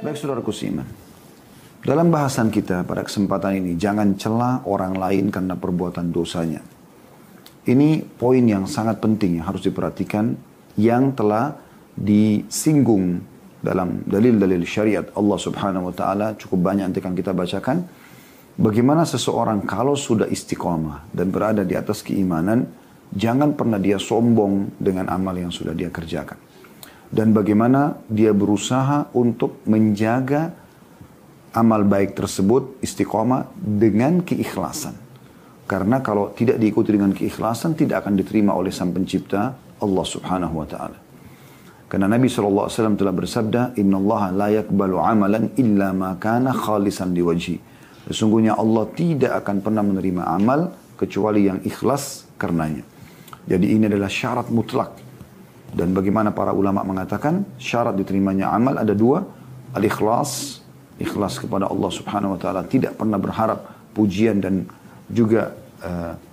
Baik saudaraku seiman, dalam bahasan kita pada kesempatan ini, jangan cela orang lain karena perbuatan dosanya. Ini poin yang sangat penting yang harus diperhatikan, yang telah disinggung dalam dalil-dalil syariat Allah subhanahu wa ta'ala. Cukup banyak nanti akan kita bacakan. Bagaimana seseorang kalau sudah istiqamah dan berada di atas keimanan, jangan pernah dia sombong dengan amal yang sudah dia kerjakan. Dan bagaimana dia berusaha untuk menjaga amal baik tersebut istiqamah dengan keikhlasan. Karena kalau tidak diikuti dengan keikhlasan, tidak akan diterima oleh Sang Pencipta Allah subhanahu wa ta'ala. Karena Nabi SAW telah bersabda, Inna Allah la yakbalu amalan illa ma kana khalisan liwajhi. Sesungguhnya Allah tidak akan pernah menerima amal kecuali yang ikhlas karenanya. Jadi ini adalah syarat mutlak. Dan bagaimana para ulama mengatakan syarat diterimanya amal ada dua. Al-ikhlas, ikhlas kepada Allah subhanahu wa ta'ala. Tidak pernah berharap pujian dan juga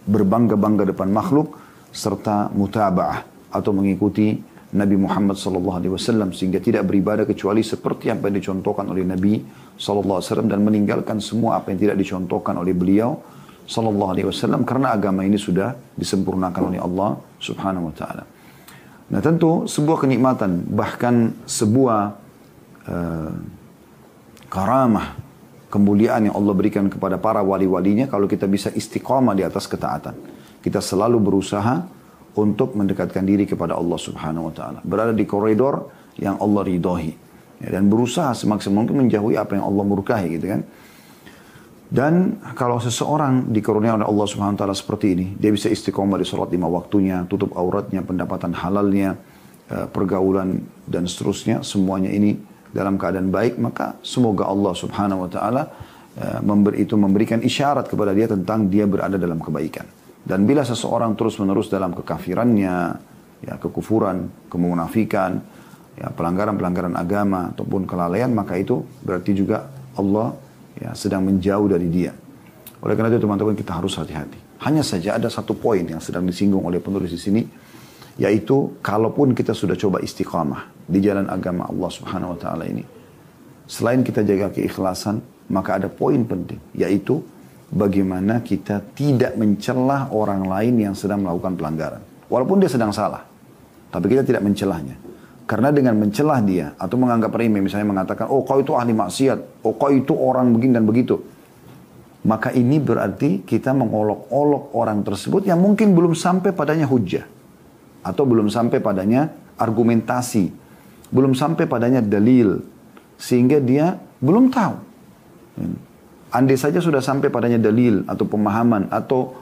berbangga-bangga depan makhluk. Serta mutaba'ah atau mengikuti Nabi Muhammad SAW. Sehingga tidak beribadah kecuali seperti apa yang dicontohkan oleh Nabi SAW. Dan meninggalkan semua apa yang tidak dicontohkan oleh beliau SAW. Karena agama ini sudah disempurnakan oleh Allah subhanahu wa ta'ala. Nah tentu sebuah kenikmatan, bahkan sebuah karamah, kemuliaan yang Allah berikan kepada para wali-walinya kalau kita bisa istiqamah di atas ketaatan. Kita selalu berusaha untuk mendekatkan diri kepada Allah subhanahu wa ta'ala. Berada di koridor yang Allah ridhoi. Ya, dan berusaha semaksimal mungkin menjauhi apa yang Allah murkahi gitu kan. Dan kalau seseorang dikaruniai oleh Allah subhanahu wa ta'ala seperti ini, dia bisa istiqomah di sholat 5 waktunya, tutup auratnya, pendapatan halalnya, pergaulan dan seterusnya, semuanya ini dalam keadaan baik, maka semoga Allah subhanahu wa ta'ala memberikan isyarat kepada dia tentang dia berada dalam kebaikan. Dan bila seseorang terus menerus dalam kekafirannya, ya, kekufuran, kemunafikan, ya, pelanggaran-pelanggaran agama ataupun kelalaian, maka itu berarti juga Allah sedang menjauh dari dia. Oleh karena itu teman-teman kita harus hati-hati. Hanya saja ada satu poin yang sedang disinggung oleh penulis di sini, yaitu kalaupun kita sudah coba istiqamah di jalan agama Allah subhanahu wa ta'ala ini, selain kita jaga keikhlasan, maka ada poin penting, yaitu bagaimana kita tidak mencelah orang lain yang sedang melakukan pelanggaran. Walaupun dia sedang salah, tapi kita tidak mencelahnya. Karena dengan mencelah dia atau menganggap remeh, misalnya mengatakan, oh kau itu ahli maksiat, oh kau itu orang begini dan begitu. Maka ini berarti kita mengolok-olok orang tersebut yang mungkin belum sampai padanya hujjah. Atau belum sampai padanya argumentasi. Belum sampai padanya dalil. Sehingga dia belum tahu. Andai saja sudah sampai padanya dalil atau pemahaman atau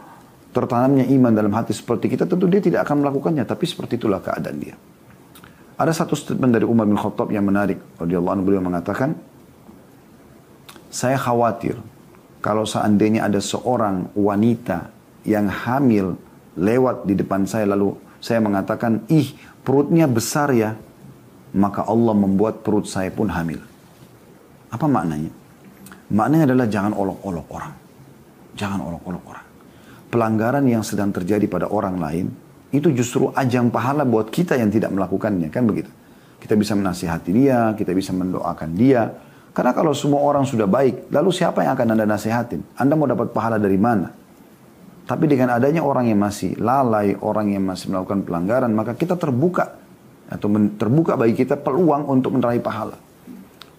tertanamnya iman dalam hati seperti kita, tentu dia tidak akan melakukannya. Tapi seperti itulah keadaan dia. Ada satu statement dari Umar bin Khattab yang menarik. Radhiyallahu anhu, beliau mengatakan, saya khawatir kalau seandainya ada seorang wanita yang hamil lewat di depan saya, lalu saya mengatakan, ih perutnya besar ya, maka Allah membuat perut saya pun hamil. Apa maknanya? Maknanya adalah jangan olok-olok orang. Jangan olok-olok orang. Pelanggaran yang sedang terjadi pada orang lain, itu justru ajang pahala buat kita yang tidak melakukannya, kan begitu. Kita bisa menasihati dia, kita bisa mendoakan dia. Karena kalau semua orang sudah baik, lalu siapa yang akan Anda nasihatin? Anda mau dapat pahala dari mana? Tapi dengan adanya orang yang masih lalai, orang yang masih melakukan pelanggaran, maka kita terbuka. Atau terbuka bagi kita peluang untuk meraih pahala.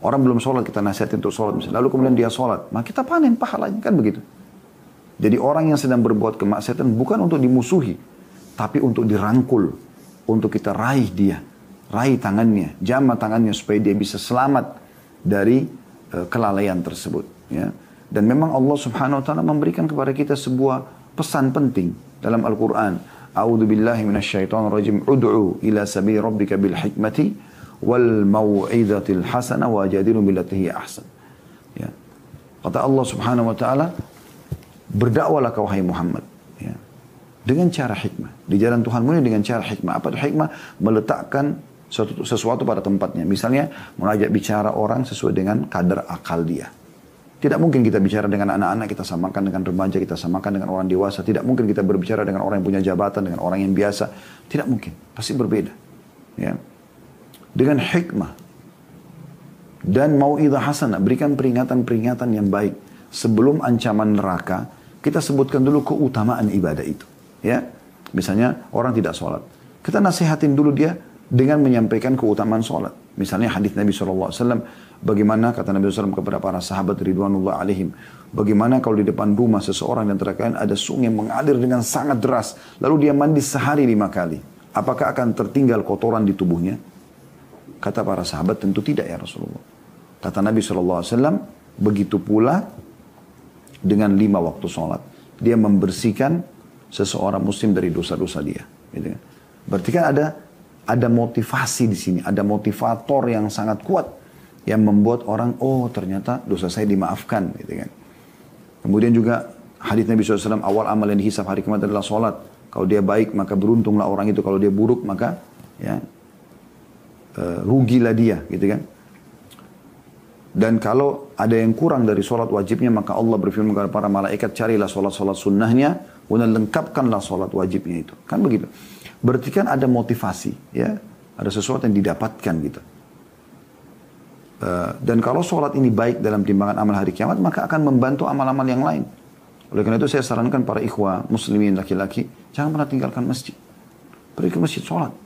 Orang belum sholat, kita nasihatin untuk sholat misalnya. Lalu kemudian dia sholat, maka kita panen pahalanya, kan begitu. Jadi orang yang sedang berbuat kemaksiatan bukan untuk dimusuhi, tapi untuk dirangkul, untuk kita raih dia, raih tangannya, jamah tangannya supaya dia bisa selamat dari kelalaian tersebut. Ya. Dan memang Allah subhanahu wa ta'ala memberikan kepada kita sebuah pesan penting dalam Al-Quran. A'udhu billahi minasyaitonir rajim, ud'u ila sabili rabbika bil hikmati wal mau'izatil hasanah wa jadilu billati hiya ahsan. Ya. Kata Allah subhanahu wa ta'ala, berdakwalah kau hai Muhammad. Ya. Dengan cara hikmah. Di jalan Tuhanmu ini dengan cara hikmah. Apa itu hikmah? Meletakkan sesuatu pada tempatnya. Misalnya, mengajak bicara orang sesuai dengan kadar akal dia. Tidak mungkin kita bicara dengan anak-anak, kita samakan dengan remaja, kita samakan dengan orang dewasa. Tidak mungkin kita berbicara dengan orang yang punya jabatan, dengan orang yang biasa. Tidak mungkin. Pasti berbeda. Ya. Dengan hikmah. Dan mau'idhah hasanah, berikan peringatan-peringatan yang baik. Sebelum ancaman neraka, kita sebutkan dulu keutamaan ibadah itu. Ya, misalnya orang tidak sholat. Kita nasihatin dulu dia dengan menyampaikan keutamaan sholat. Misalnya hadis Nabi SAW, bagaimana kata Nabi SAW kepada para sahabat ridwanullah alaihim, bagaimana kalau di depan rumah seseorang dan kalian ada sungai mengalir dengan sangat deras, lalu dia mandi sehari 5 kali. Apakah akan tertinggal kotoran di tubuhnya? Kata para sahabat, tentu tidak ya Rasulullah. Kata Nabi SAW, begitu pula dengan 5 waktu sholat. Dia membersihkan seseorang muslim dari dosa-dosa dia. Gitu kan. Berarti kan ada motivasi di sini, ada motivator yang sangat kuat yang membuat orang, oh ternyata dosa saya dimaafkan. Gitu kan. Kemudian juga hadis Nabi SAW, awal amal yang dihisab hari kiamat adalah sholat. Kalau dia baik maka beruntunglah orang itu, kalau dia buruk maka ya rugilah dia, gitu kan. Dan kalau ada yang kurang dari sholat wajibnya, maka Allah berfirman kepada para malaikat, carilah sholat-sholat sunnahnya, kemudian lengkapkanlah sholat wajibnya itu. Kan begitu. Berarti kan ada motivasi, ya, ada sesuatu yang didapatkan gitu. Dan kalau sholat ini baik dalam timbangan amal hari kiamat, maka akan membantu amal-amal yang lain. Oleh karena itu saya sarankan para ikhwah muslimin laki-laki, jangan pernah tinggalkan masjid. Pergi ke masjid sholat.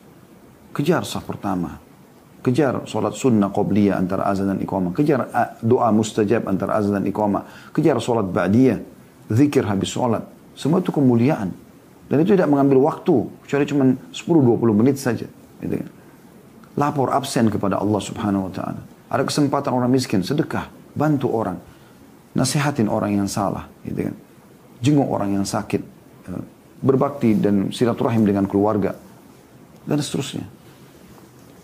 Kejar saf pertama. Kejar sholat sunnah qobliyah antara azan dan iqamah. Kejar doa mustajab antara azan dan iqamah. Kejar sholat ba'diyah. Zikir habis sholat. Semua itu kemuliaan. Dan itu tidak mengambil waktu. Kecuali cuma 10-20 menit saja. Gitu kan. Lapor absen kepada Allah subhanahu wa ta'ala. Ada kesempatan orang miskin, sedekah. Bantu orang. Nasihatin orang yang salah. Gitu kan. Jenguk orang yang sakit. Berbakti dan silaturahim dengan keluarga. Dan seterusnya.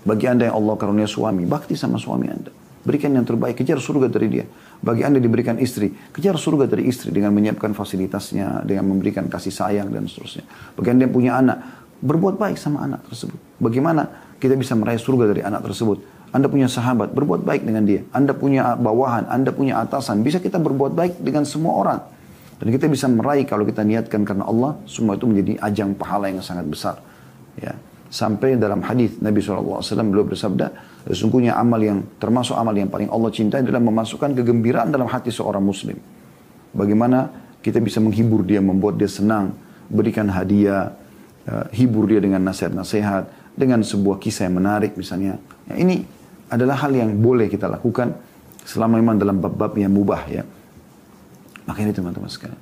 Bagi anda yang Allah karunia suami, bakti sama suami anda. Berikan yang terbaik, kejar surga dari dia. Bagi anda diberikan istri, kejar surga dari istri dengan menyiapkan fasilitasnya, dengan memberikan kasih sayang dan seterusnya. Bagi anda yang punya anak, berbuat baik sama anak tersebut. Bagaimana kita bisa meraih surga dari anak tersebut? Anda punya sahabat, berbuat baik dengan dia. Anda punya bawahan, anda punya atasan. Bisa kita berbuat baik dengan semua orang. Dan kita bisa meraih kalau kita niatkan karena Allah, semua itu menjadi ajang pahala yang sangat besar. Ya. Sampai dalam hadis Nabi SAW beliau bersabda, sesungguhnya amal yang termasuk amal yang paling Allah cintai adalah memasukkan kegembiraan dalam hati seorang muslim. Bagaimana kita bisa menghibur dia, membuat dia senang, berikan hadiah, hibur dia dengan nasihat-nasihat, dengan sebuah kisah yang menarik misalnya. Ya, ini adalah hal yang boleh kita lakukan selama memang dalam bab-bab yang mubah ya. Maka ini teman-teman sekalian.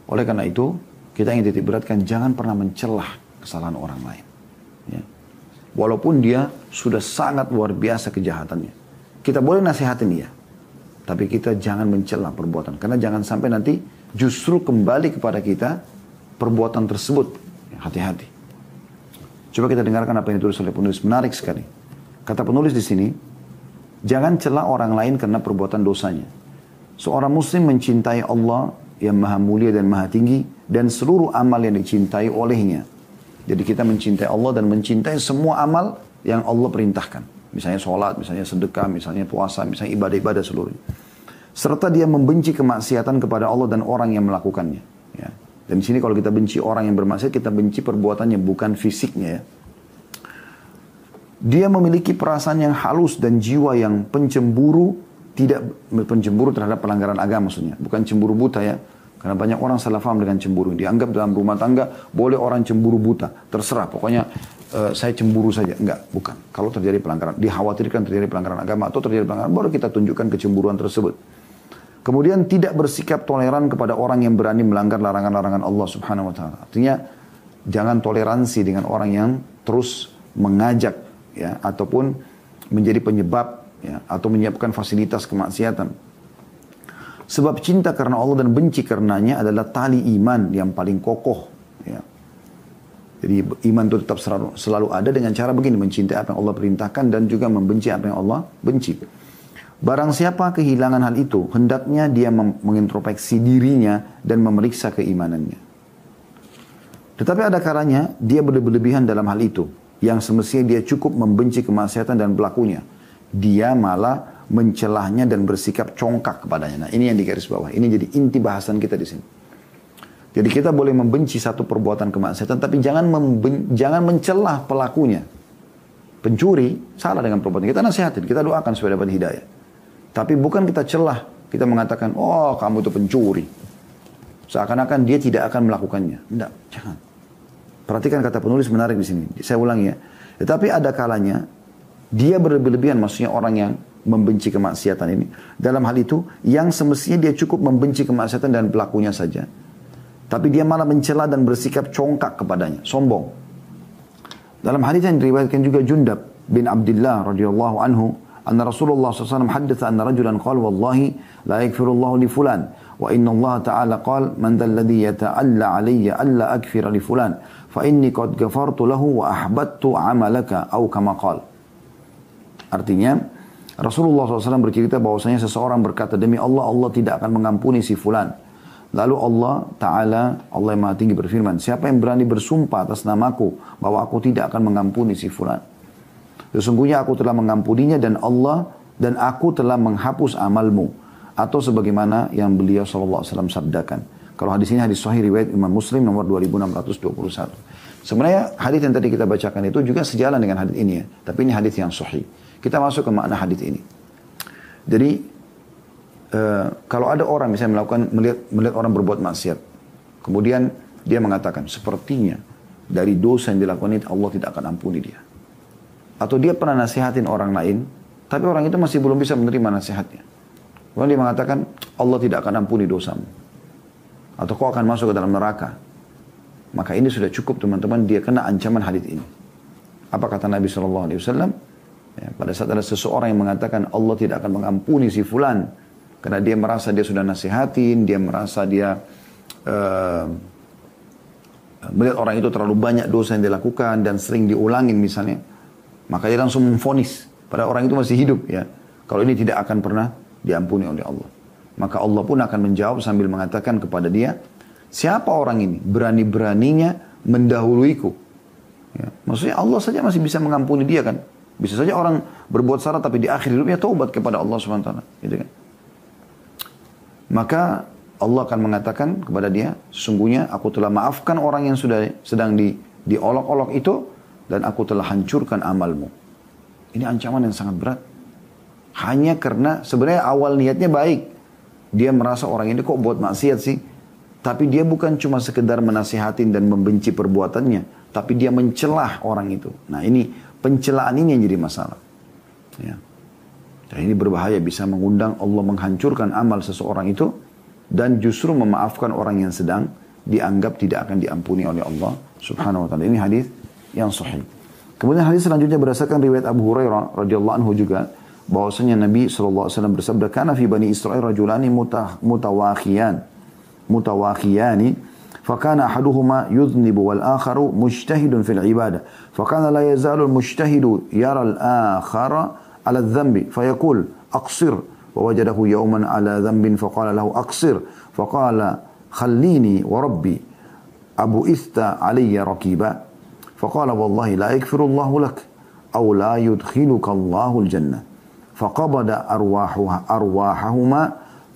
Oleh karena itu, kita ingin titik beratkan jangan pernah mencelah kesalahan orang lain. Ya. Walaupun dia sudah sangat luar biasa kejahatannya. Kita boleh nasihatin dia. Tapi kita jangan mencela perbuatan. Karena jangan sampai nanti justru kembali kepada kita perbuatan tersebut. Hati-hati. Coba kita dengarkan apa yang ditulis oleh penulis. Menarik sekali. Kata penulis di sini, jangan cela orang lain karena perbuatan dosanya. Seorang muslim mencintai Allah yang maha mulia dan maha tinggi. Dan seluruh amal yang dicintai olehnya. Jadi kita mencintai Allah dan mencintai semua amal yang Allah perintahkan. Misalnya sholat, misalnya sedekah, misalnya puasa, misalnya ibadah-ibadah seluruhnya. Serta dia membenci kemaksiatan kepada Allah dan orang yang melakukannya. Ya. Dan di sini kalau kita benci orang yang bermaksiat, kita benci perbuatannya, bukan fisiknya. Ya. Dia memiliki perasaan yang halus dan jiwa yang pencemburu, tidak pencemburu terhadap pelanggaran agama maksudnya. Bukan cemburu buta ya. Karena banyak orang salah paham dengan cemburu. Dianggap dalam rumah tangga boleh orang cemburu buta. Terserah, pokoknya saya cemburu saja. Enggak, bukan. Kalau terjadi pelanggaran, dikhawatirkan terjadi pelanggaran agama atau terjadi pelanggaran, baru kita tunjukkan kecemburuan tersebut. Kemudian tidak bersikap toleran kepada orang yang berani melanggar larangan-larangan Allah subhanahu wa ta'ala. Artinya, jangan toleransi dengan orang yang terus mengajak ya, ataupun menjadi penyebab ya, atau menyiapkan fasilitas kemaksiatan. Sebab cinta karena Allah dan benci karenanya adalah tali iman yang paling kokoh. Ya. Jadi iman itu tetap selalu ada dengan cara begini. Mencintai apa yang Allah perintahkan dan juga membenci apa yang Allah benci. Barang siapa kehilangan hal itu, hendaknya dia mengintrospeksi dirinya dan memeriksa keimanannya. Tetapi ada kalanya dia berlebihan dalam hal itu. Yang semestinya dia cukup membenci kemaksiatan dan pelakunya. Dia malah mencelahnya dan bersikap congkak kepadanya. Nah, ini yang di garis bawah. Ini jadi inti bahasan kita di sini. Jadi kita boleh membenci satu perbuatan kemaksiatan, tapi jangan mencelah pelakunya. pencuri, salah dengan perbuatan. Kita nasihatin, kita doakan supaya dapat hidayah. Tapi bukan kita celah, kita mengatakan, oh kamu itu pencuri. Seakan-akan dia tidak akan melakukannya. Tidak, jangan. Perhatikan kata penulis menarik di sini. Saya ulangi ya. Tetapi ada kalanya, dia berlebihan, maksudnya orang yang membenci kemaksiatan ini. Dalam hal itu, yang semestinya dia cukup membenci kemaksiatan dan pelakunya saja. Tapi dia malah mencela dan bersikap congkak kepadanya, sombong. Dalam hadis yang diriwayatkan juga Jundab bin Abdullah radhiyallahu anhu, anna Rasulullah SAW haddatha anna rajulan qala wallahi la yaghfirullahu li fulan wa inna Allah ta'ala qala man dhal ladhi yata'alla alayya alla akfira li fulan fa inni qad ghafartu lahu wa ahbattu amalaka au kama qala. Artinya Rasulullah SAW bercerita bahwasanya seseorang berkata, demi Allah, Allah tidak akan mengampuni si fulan. Lalu Allah Ta'ala, Allah yang Maha Tinggi berfirman, siapa yang berani bersumpah atas namaku bahwa aku tidak akan mengampuni si fulan. Sesungguhnya aku telah mengampuninya dan aku telah menghapus amalmu. Atau sebagaimana yang beliau SAW sabdakan. Kalau hadis ini hadis sahih riwayat Imam Muslim nomor 2621. Sebenarnya hadis yang tadi kita bacakan itu juga sejalan dengan hadis ini ya. Tapi ini hadis yang sahih. Kita masuk ke makna hadis ini. Jadi kalau ada orang misalnya melihat orang berbuat maksiat, kemudian dia mengatakan sepertinya dari dosa yang dilakukan itu Allah tidak akan ampuni dia. Atau dia pernah nasihatin orang lain, tapi orang itu masih belum bisa menerima nasihatnya. Kemudian dia mengatakan Allah tidak akan ampuni dosamu, atau kau akan masuk ke dalam neraka. Maka ini sudah cukup teman-teman, dia kena ancaman hadis ini. Apa kata Nabi SAW? Ya, pada saat ada seseorang yang mengatakan Allah tidak akan mengampuni si fulan, karena dia merasa dia sudah nasihatin, dia merasa dia melihat orang itu terlalu banyak dosa yang dilakukan dan sering diulangin misalnya, maka dia langsung memvonis pada orang itu masih hidup ya. Kalau ini tidak akan pernah diampuni oleh Allah. Maka Allah pun akan menjawab sambil mengatakan kepada dia, siapa orang ini berani-beraninya mendahuluiku? Ya, maksudnya Allah saja masih bisa mengampuni dia kan. Bisa saja orang berbuat salah tapi di akhir hidupnya taubat kepada Allah SWT. Gitu kan. Maka Allah akan mengatakan kepada dia, sesungguhnya aku telah maafkan orang yang sedang diolok-olok itu, dan aku telah hancurkan amalmu. Ini ancaman yang sangat berat. Hanya karena sebenarnya awal niatnya baik. Dia merasa orang ini kok buat maksiat sih. Tapi dia bukan cuma sekedar menasihatin dan membenci perbuatannya, tapi dia mencelah orang itu. Nah ini, pencelaan ini yang jadi masalah. Ya. Dan ini berbahaya, bisa mengundang Allah menghancurkan amal seseorang itu dan justru memaafkan orang yang sedang dianggap tidak akan diampuni oleh Allah Subhanahu wa taala. Ini hadis yang sahih. Kemudian hadis selanjutnya berdasarkan riwayat Abu Hurairah radhiyallahu anhu juga bahwasanya Nabi sallallahu alaihi wasallam bersabda, "Kana fi Bani Israil rajulani mutawakhiyani فكان أحدهما يذنب والآخر مجتهد في العبادة فكان لا يزال المجتهد يرى الآخر على الذنب فيقول أقصر ووجده يوما على ذنب فقال له أقصر فقال خليني وربي أبؤست علي ركيبا فقال والله لا يغفر الله لك أو لا يدخلك الله الجنة فقبض أرواحهما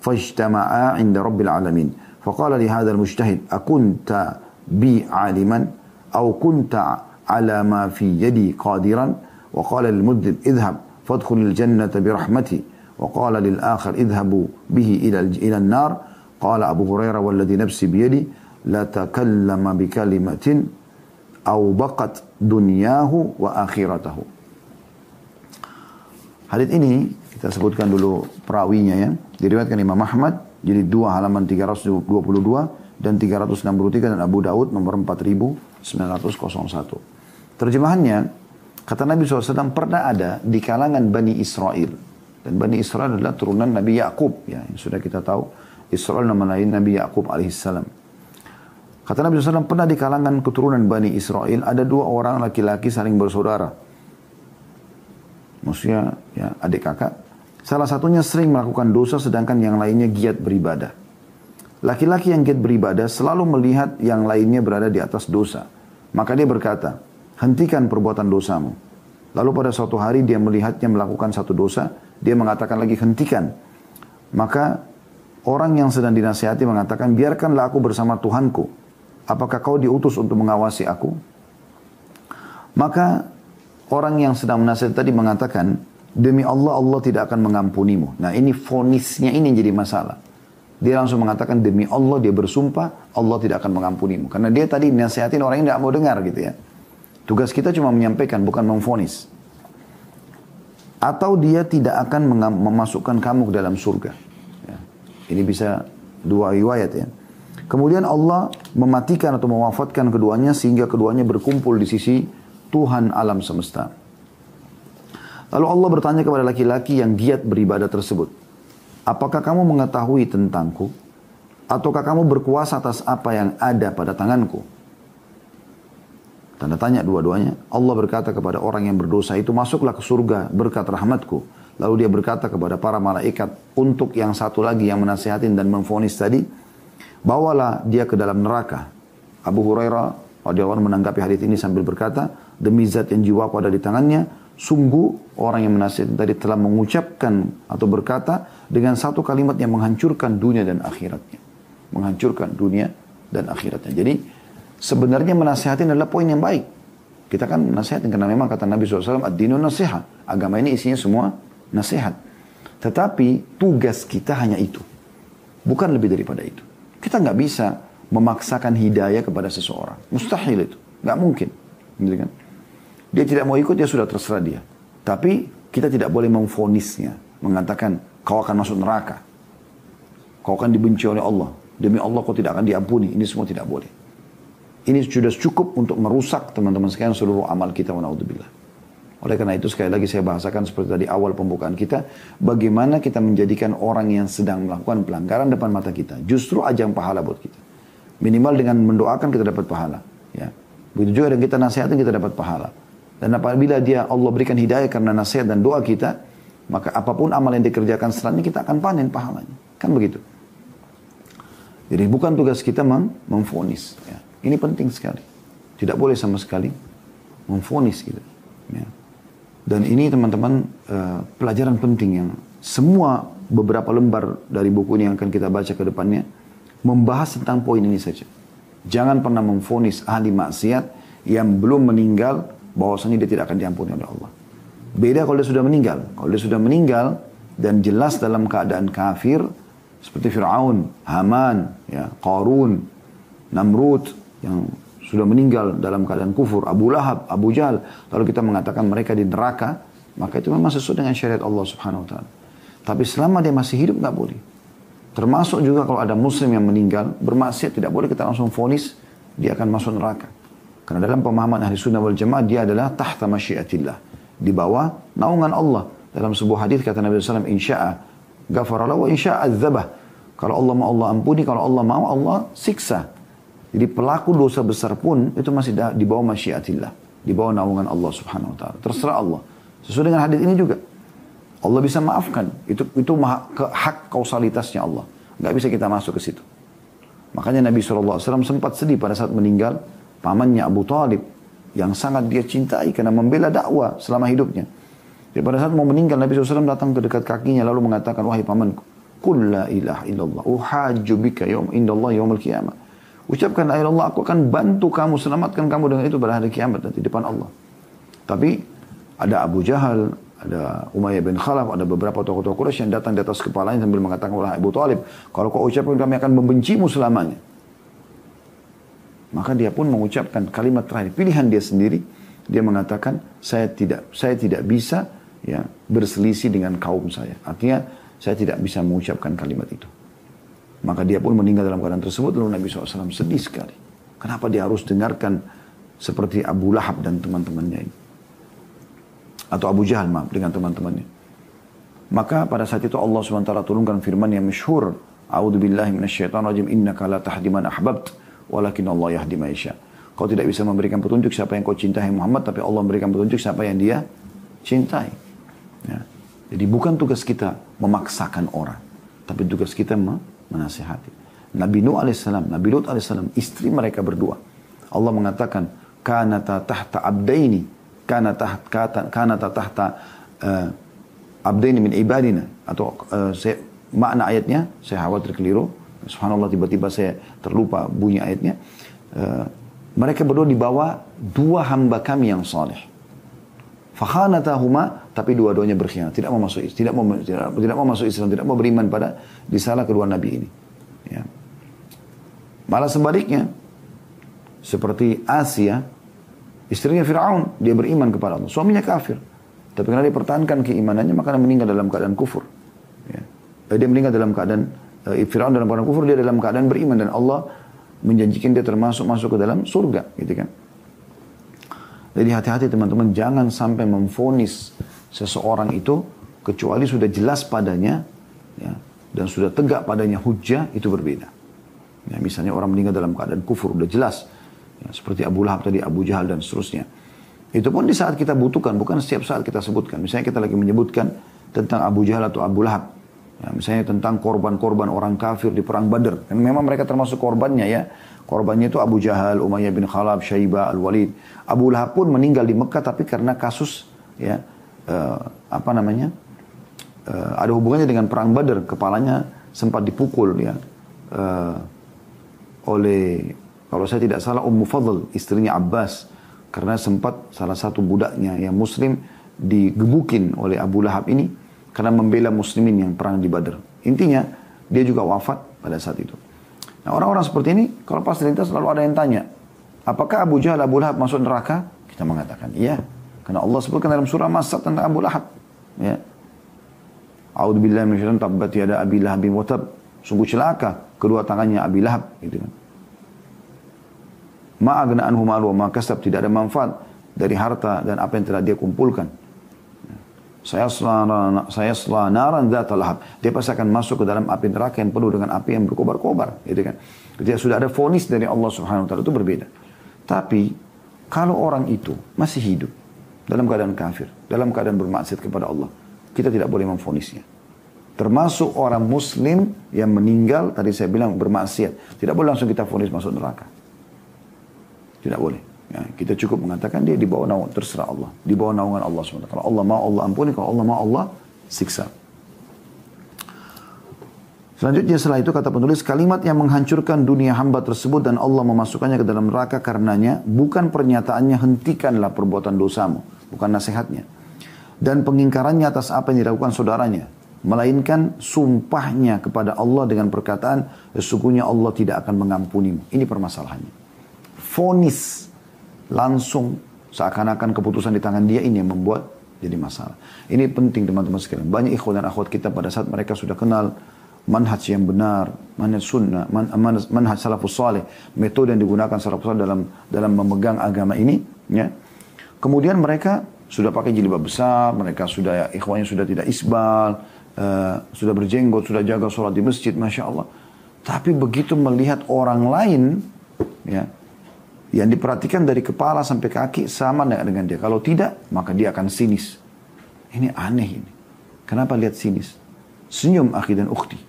فاجتمعا عند رب العالمين فقال لهذا المجتهد أكنت بي عالما أو كنت على ما في يدي قادرا وقال للمذنب اذهب فادخل الجنة برحمتي وقال للآخر اذهبوا به إلى النار قال أبو هريرة والذي نفسي بيدي لتكلم بكلمة أو بقت دنياه وآخرته. Hadits ini kita sebutkan dulu perawinya ya. Diriwayatkan Imam Ahmad jadi 2 halaman 322 dan 363 dan Abu Daud nomor 4901. Terjemahannya, kata Nabi SAW pernah ada di kalangan Bani Israel. Dan Bani Israel adalah turunan Nabi Yakub ya, yang sudah kita tahu. Israel nama lain Nabi Yakub alaihissalam. Kata Nabi SAW pernah di kalangan keturunan Bani Israel ada 2 orang laki-laki saling bersaudara. Maksudnya ya, adik kakak. Salah satunya sering melakukan dosa sedangkan yang lainnya giat beribadah. Laki-laki yang giat beribadah selalu melihat yang lainnya berada di atas dosa. Maka dia berkata, hentikan perbuatan dosamu. Lalu pada suatu hari dia melihatnya melakukan satu dosa. Dia mengatakan lagi, hentikan. Maka orang yang sedang dinasihati mengatakan, biarkanlah aku bersama Tuhanku. Apakah kau diutus untuk mengawasi aku? Maka orang yang sedang menasihati tadi mengatakan, demi Allah, Allah tidak akan mengampunimu. Nah ini vonisnya ini jadi masalah. Dia langsung mengatakan demi Allah, dia bersumpah Allah tidak akan mengampunimu. Karena dia tadi nasihatin orang yang tidak mau dengar gitu ya. Tugas kita cuma menyampaikan, bukan memvonis. Atau dia tidak akan memasukkan kamu ke dalam surga. Ya. Ini bisa dua riwayat ya. Kemudian Allah mematikan atau mewafatkan keduanya sehingga keduanya berkumpul di sisi Tuhan alam semesta. Lalu Allah bertanya kepada laki-laki yang giat beribadah tersebut, apakah kamu mengetahui tentangku? Ataukah kamu berkuasa atas apa yang ada pada tanganku? Tanda tanya dua-duanya. Allah berkata kepada orang yang berdosa itu, masuklah ke surga berkat rahmatku. Lalu dia berkata kepada para malaikat, untuk yang satu lagi yang menasihatin dan memvonis tadi, bawalah dia ke dalam neraka. Abu Hurairah radhiyallahu anhu menanggapi hadis ini sambil berkata, demi zat yang jiwaku ada di tangannya, sungguh orang yang menasihatin tadi telah mengucapkan atau berkata dengan satu kalimat yang menghancurkan dunia dan akhiratnya. Menghancurkan dunia dan akhiratnya. Jadi sebenarnya menasihatin adalah poin yang baik. Kita kan nasihatin karena memang kata Nabi SAW, ad-dinun nasihat. Agama ini isinya semua nasihat. Tetapi tugas kita hanya itu. Bukan lebih daripada itu. Kita nggak bisa memaksakan hidayah kepada seseorang. Mustahil itu. Nggak mungkin. Gitu kan? Dia tidak mau ikut, ya sudah terserah dia. Tapi kita tidak boleh memvonisnya. Mengatakan, kau akan masuk neraka. Kau akan dibenci oleh Allah. Demi Allah kau tidak akan diampuni. Ini semua tidak boleh. Ini sudah cukup untuk merusak teman-teman sekalian seluruh amal kita. Wa'udzubillah. Oleh karena itu sekali lagi saya bahasakan seperti tadi awal pembukaan kita. Bagaimana kita menjadikan orang yang sedang melakukan pelanggaran depan mata kita. Justru ajang pahala buat kita. Minimal dengan mendoakan kita dapat pahala. Ya. Begitu juga dengan kita nasihatin kita dapat pahala. Dan apabila dia Allah berikan hidayah karena nasihat dan doa kita, maka apapun amal yang dikerjakan setelahnya kita akan panen pahalanya. Kan begitu. Jadi bukan tugas kita memvonis. Ya. Ini penting sekali. Tidak boleh sama sekali memvonis gitu. Ya. Dan ini teman-teman pelajaran penting yang semua beberapa lembar dari buku ini yang akan kita baca ke depannya membahas tentang poin ini saja. Jangan pernah memvonis ahli maksiat yang belum meninggal bahwasanya dia tidak akan diampuni oleh Allah. Beda kalau dia sudah meninggal. Kalau dia sudah meninggal dan jelas dalam keadaan kafir seperti Fir'aun, Haman, ya, Qarun, Namrud yang sudah meninggal dalam keadaan kufur, Abu Lahab, Abu Jahal, lalu kita mengatakan mereka di neraka, maka itu memang sesuai dengan syariat Allah Subhanahu wa taala. Tapi selama dia masih hidup nggak boleh. Termasuk juga kalau ada muslim yang meninggal bermaksiat, tidak boleh kita langsung vonis dia akan masuk neraka. Karena dalam pemahaman ahli sunnah wal jamaah dia adalah tahta masyiatillah, di bawah naungan Allah. Dalam sebuah hadis kata Nabi SAW, insya'a ghafara lahu wa insya'a adzabah. Kalau Allah mau Allah ampuni, kalau Allah mau Allah siksa. Jadi pelaku dosa besar pun itu masih di bawah masyiatillah, di bawah naungan Allah Subhanahu wa taala. Terserah Allah. Sesuai dengan hadis ini juga. Allah bisa maafkan. Itu hak kausalitasnya Allah. Nggak bisa kita masuk ke situ. Makanya Nabi SAW sempat sedih pada saat meninggal pamannya Abu Talib yang sangat dia cintai karena membela dakwah selama hidupnya. Jadi pada saat mau meninggal Nabi SAW datang ke dekat kakinya lalu mengatakan, wahai pamanku, qul la ilaha illallah uhajju bika indallah yaumil qiyamah. Ucapkan la ilaha illallah, aku akan bantu kamu, selamatkan kamu dengan itu pada hari kiamat nanti di depan Allah. Tapi ada Abu Jahal, ada Umayyah bin Khalaf, ada beberapa tokoh-tokoh Quraisy yang datang di atas kepalanya sambil mengatakan, wahai Abu Talib, kalau kau ucapkan kami akan membencimu selamanya. Maka dia pun mengucapkan kalimat terakhir, pilihan dia sendiri. Dia mengatakan, saya tidak bisa ya berselisih dengan kaum saya. Artinya, saya tidak bisa mengucapkan kalimat itu. Maka dia pun meninggal dalam keadaan tersebut. Lalu Nabi SAW sedih sekali. Kenapa dia harus dengarkan seperti Abu Lahab dan teman-temannya ini? Atau Abu Jahal, maaf, dengan teman-temannya. Maka pada saat itu Allah SWT turunkan firman yang masyhur. A'udzubillahi minasyaitonirrajim. Innaka la tahdi man ahbabt. Walakin Allah yahdi man yasha. Kau tidak bisa memberikan petunjuk siapa yang kau cintai Muhammad. Tapi Allah memberikan petunjuk siapa yang dia cintai. Ya. Jadi bukan tugas kita memaksakan orang. Tapi tugas kita menasihati. Nabi Nuh alaihissalam, Nabi Lut alaihissalam, istri mereka berdua. Allah mengatakan, kanata tahta abdaini, kanata tahta abdaini min ibadina. Atau makna ayatnya, saya khawatir keliru. Subhanallah, tiba-tiba saya terlupa bunyi ayatnya. Mereka berdua di bawah dua hamba kami yang saleh. Fakhanatahuma, tapi dua-duanya berkhianat, tidak mau masuk Islam, tidak mau beriman pada risalah kedua nabi ini. Ya. Malah sebaliknya, seperti Asia, istrinya Fir'aun, dia beriman kepada Allah. Suaminya kafir. Tapi karena dia pertahankan keimanannya, maka dia meninggal dalam keadaan kufur. Ya. Dia meninggal dalam keadaan, Fir'aun dalam keadaan kufur, dia dalam keadaan beriman. Dan Allah menjanjikan dia masuk ke dalam surga. Gitu kan. Jadi hati-hati teman-teman, jangan sampai memvonis seseorang itu, kecuali sudah jelas padanya, ya, dan sudah tegak padanya hujjah, itu berbeda. Ya, misalnya orang meninggal dalam keadaan kufur, udah jelas. Ya, seperti Abu Lahab tadi, Abu Jahal dan seterusnya. Itu pun di saat kita butuhkan, bukan setiap saat kita sebutkan. Misalnya kita lagi menyebutkan tentang Abu Jahal atau Abu Lahab. Ya, misalnya tentang korban-korban orang kafir di perang Badar. Dan memang mereka termasuk korbannya ya. Korbannya itu Abu Jahal, Umayyah bin Khalaf, Syaibah, Al-Walid. Abu Lahab pun meninggal di Mekah tapi karena kasus ya ada hubungannya dengan perang Badar. Kepalanya sempat dipukul ya oleh, kalau saya tidak salah, Ummu Fadl, istrinya Abbas, karena sempat salah satu budaknya yang muslim digebukin oleh Abu Lahab ini karena membela muslimin yang perang di Badar. Intinya dia juga wafat pada saat itu. Nah, orang-orang seperti ini kalau pas terlintas selalu ada yang tanya, apakah Abu Jahal, Abu Lahab masuk neraka? Kita mengatakan iya, karena Allah sebutkan dalam surah Mas-Sad tentang Abu Lahab. Ya. A'udzubillahi minasyaitonir rajim, tabbat yada Abi Lahab wa tab. Sungguh celaka kedua tangannya Abi Lahab, gitu kan. Ma aghna anhu maluhu wa ma kasab, tidak ada manfaat dari harta dan apa yang telah dia kumpulkan. Sayasla naran dzata lahab. Dia pasti akan masuk ke dalam api neraka yang penuh dengan api yang berkobar-kobar, gitu kan. Ketika sudah ada vonis dari Allah Subhanahu wa taala, itu berbeda. Tapi kalau orang itu masih hidup dalam keadaan kafir, dalam keadaan bermaksiat kepada Allah, kita tidak boleh memvonisnya. Termasuk orang muslim yang meninggal, tadi saya bilang bermaksiat, tidak boleh langsung kita vonis masuk neraka. Tidak boleh. Ya, kita cukup mengatakan dia di bawah naungan, terserah Allah, di bawah naungan Allah SWT. Kalau Allah mau Allah ampuni, kalau Allah mau Allah siksa. Selanjutnya setelah itu kata penulis, kalimat yang menghancurkan dunia hamba tersebut dan Allah memasukkannya ke dalam neraka karenanya, bukan pernyataannya hentikanlah perbuatan dosamu, bukan nasihatnya, dan pengingkarannya atas apa yang dilakukan saudaranya, melainkan sumpahnya kepada Allah dengan perkataan, sesungguhnya Allah tidak akan mengampunimu. Ini permasalahannya. Vonis langsung seakan-akan keputusan di tangan dia, ini yang membuat jadi masalah. Ini penting teman-teman sekalian. Banyak ikhwan dan akhwat kita pada saat mereka sudah kenal manhaj yang benar, manhaj sunnah, manhaj salafus salih, metode yang digunakan salafus salih dalam memegang agama ini, ya. Kemudian mereka sudah pakai jilbab besar, mereka sudah ikhwannya sudah tidak isbal, sudah berjenggot, sudah jaga sholat di masjid, masya Allah. Tapi begitu melihat orang lain, ya, yang diperhatikan dari kepala sampai kaki sama dengan dia. Kalau tidak, maka dia akan sinis. Ini aneh ini. Kenapa lihat sinis? Senyum akhi dan ukhti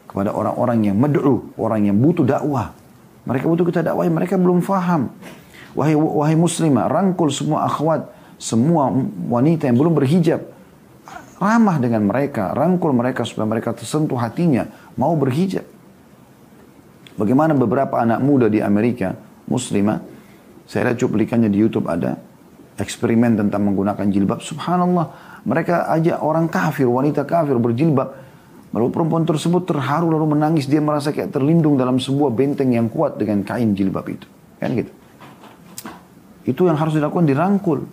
kepada orang-orang yang mad'u, orang yang butuh dakwah. Mereka butuh kita dakwah, mereka belum faham. Wahai muslimah, rangkul semua akhwat, semua wanita yang belum berhijab. Ramah dengan mereka, rangkul mereka supaya mereka tersentuh hatinya, mau berhijab. Bagaimana beberapa anak muda di Amerika, muslimah, saya lihat cuplikannya di YouTube, ada eksperimen tentang menggunakan jilbab. Subhanallah, mereka ajak orang kafir, wanita kafir berjilbab. Lalu perempuan tersebut terharu lalu menangis. Dia merasa kayak terlindung dalam sebuah benteng yang kuat dengan kain jilbab itu. Kan gitu. Itu yang harus dilakukan, dirangkul.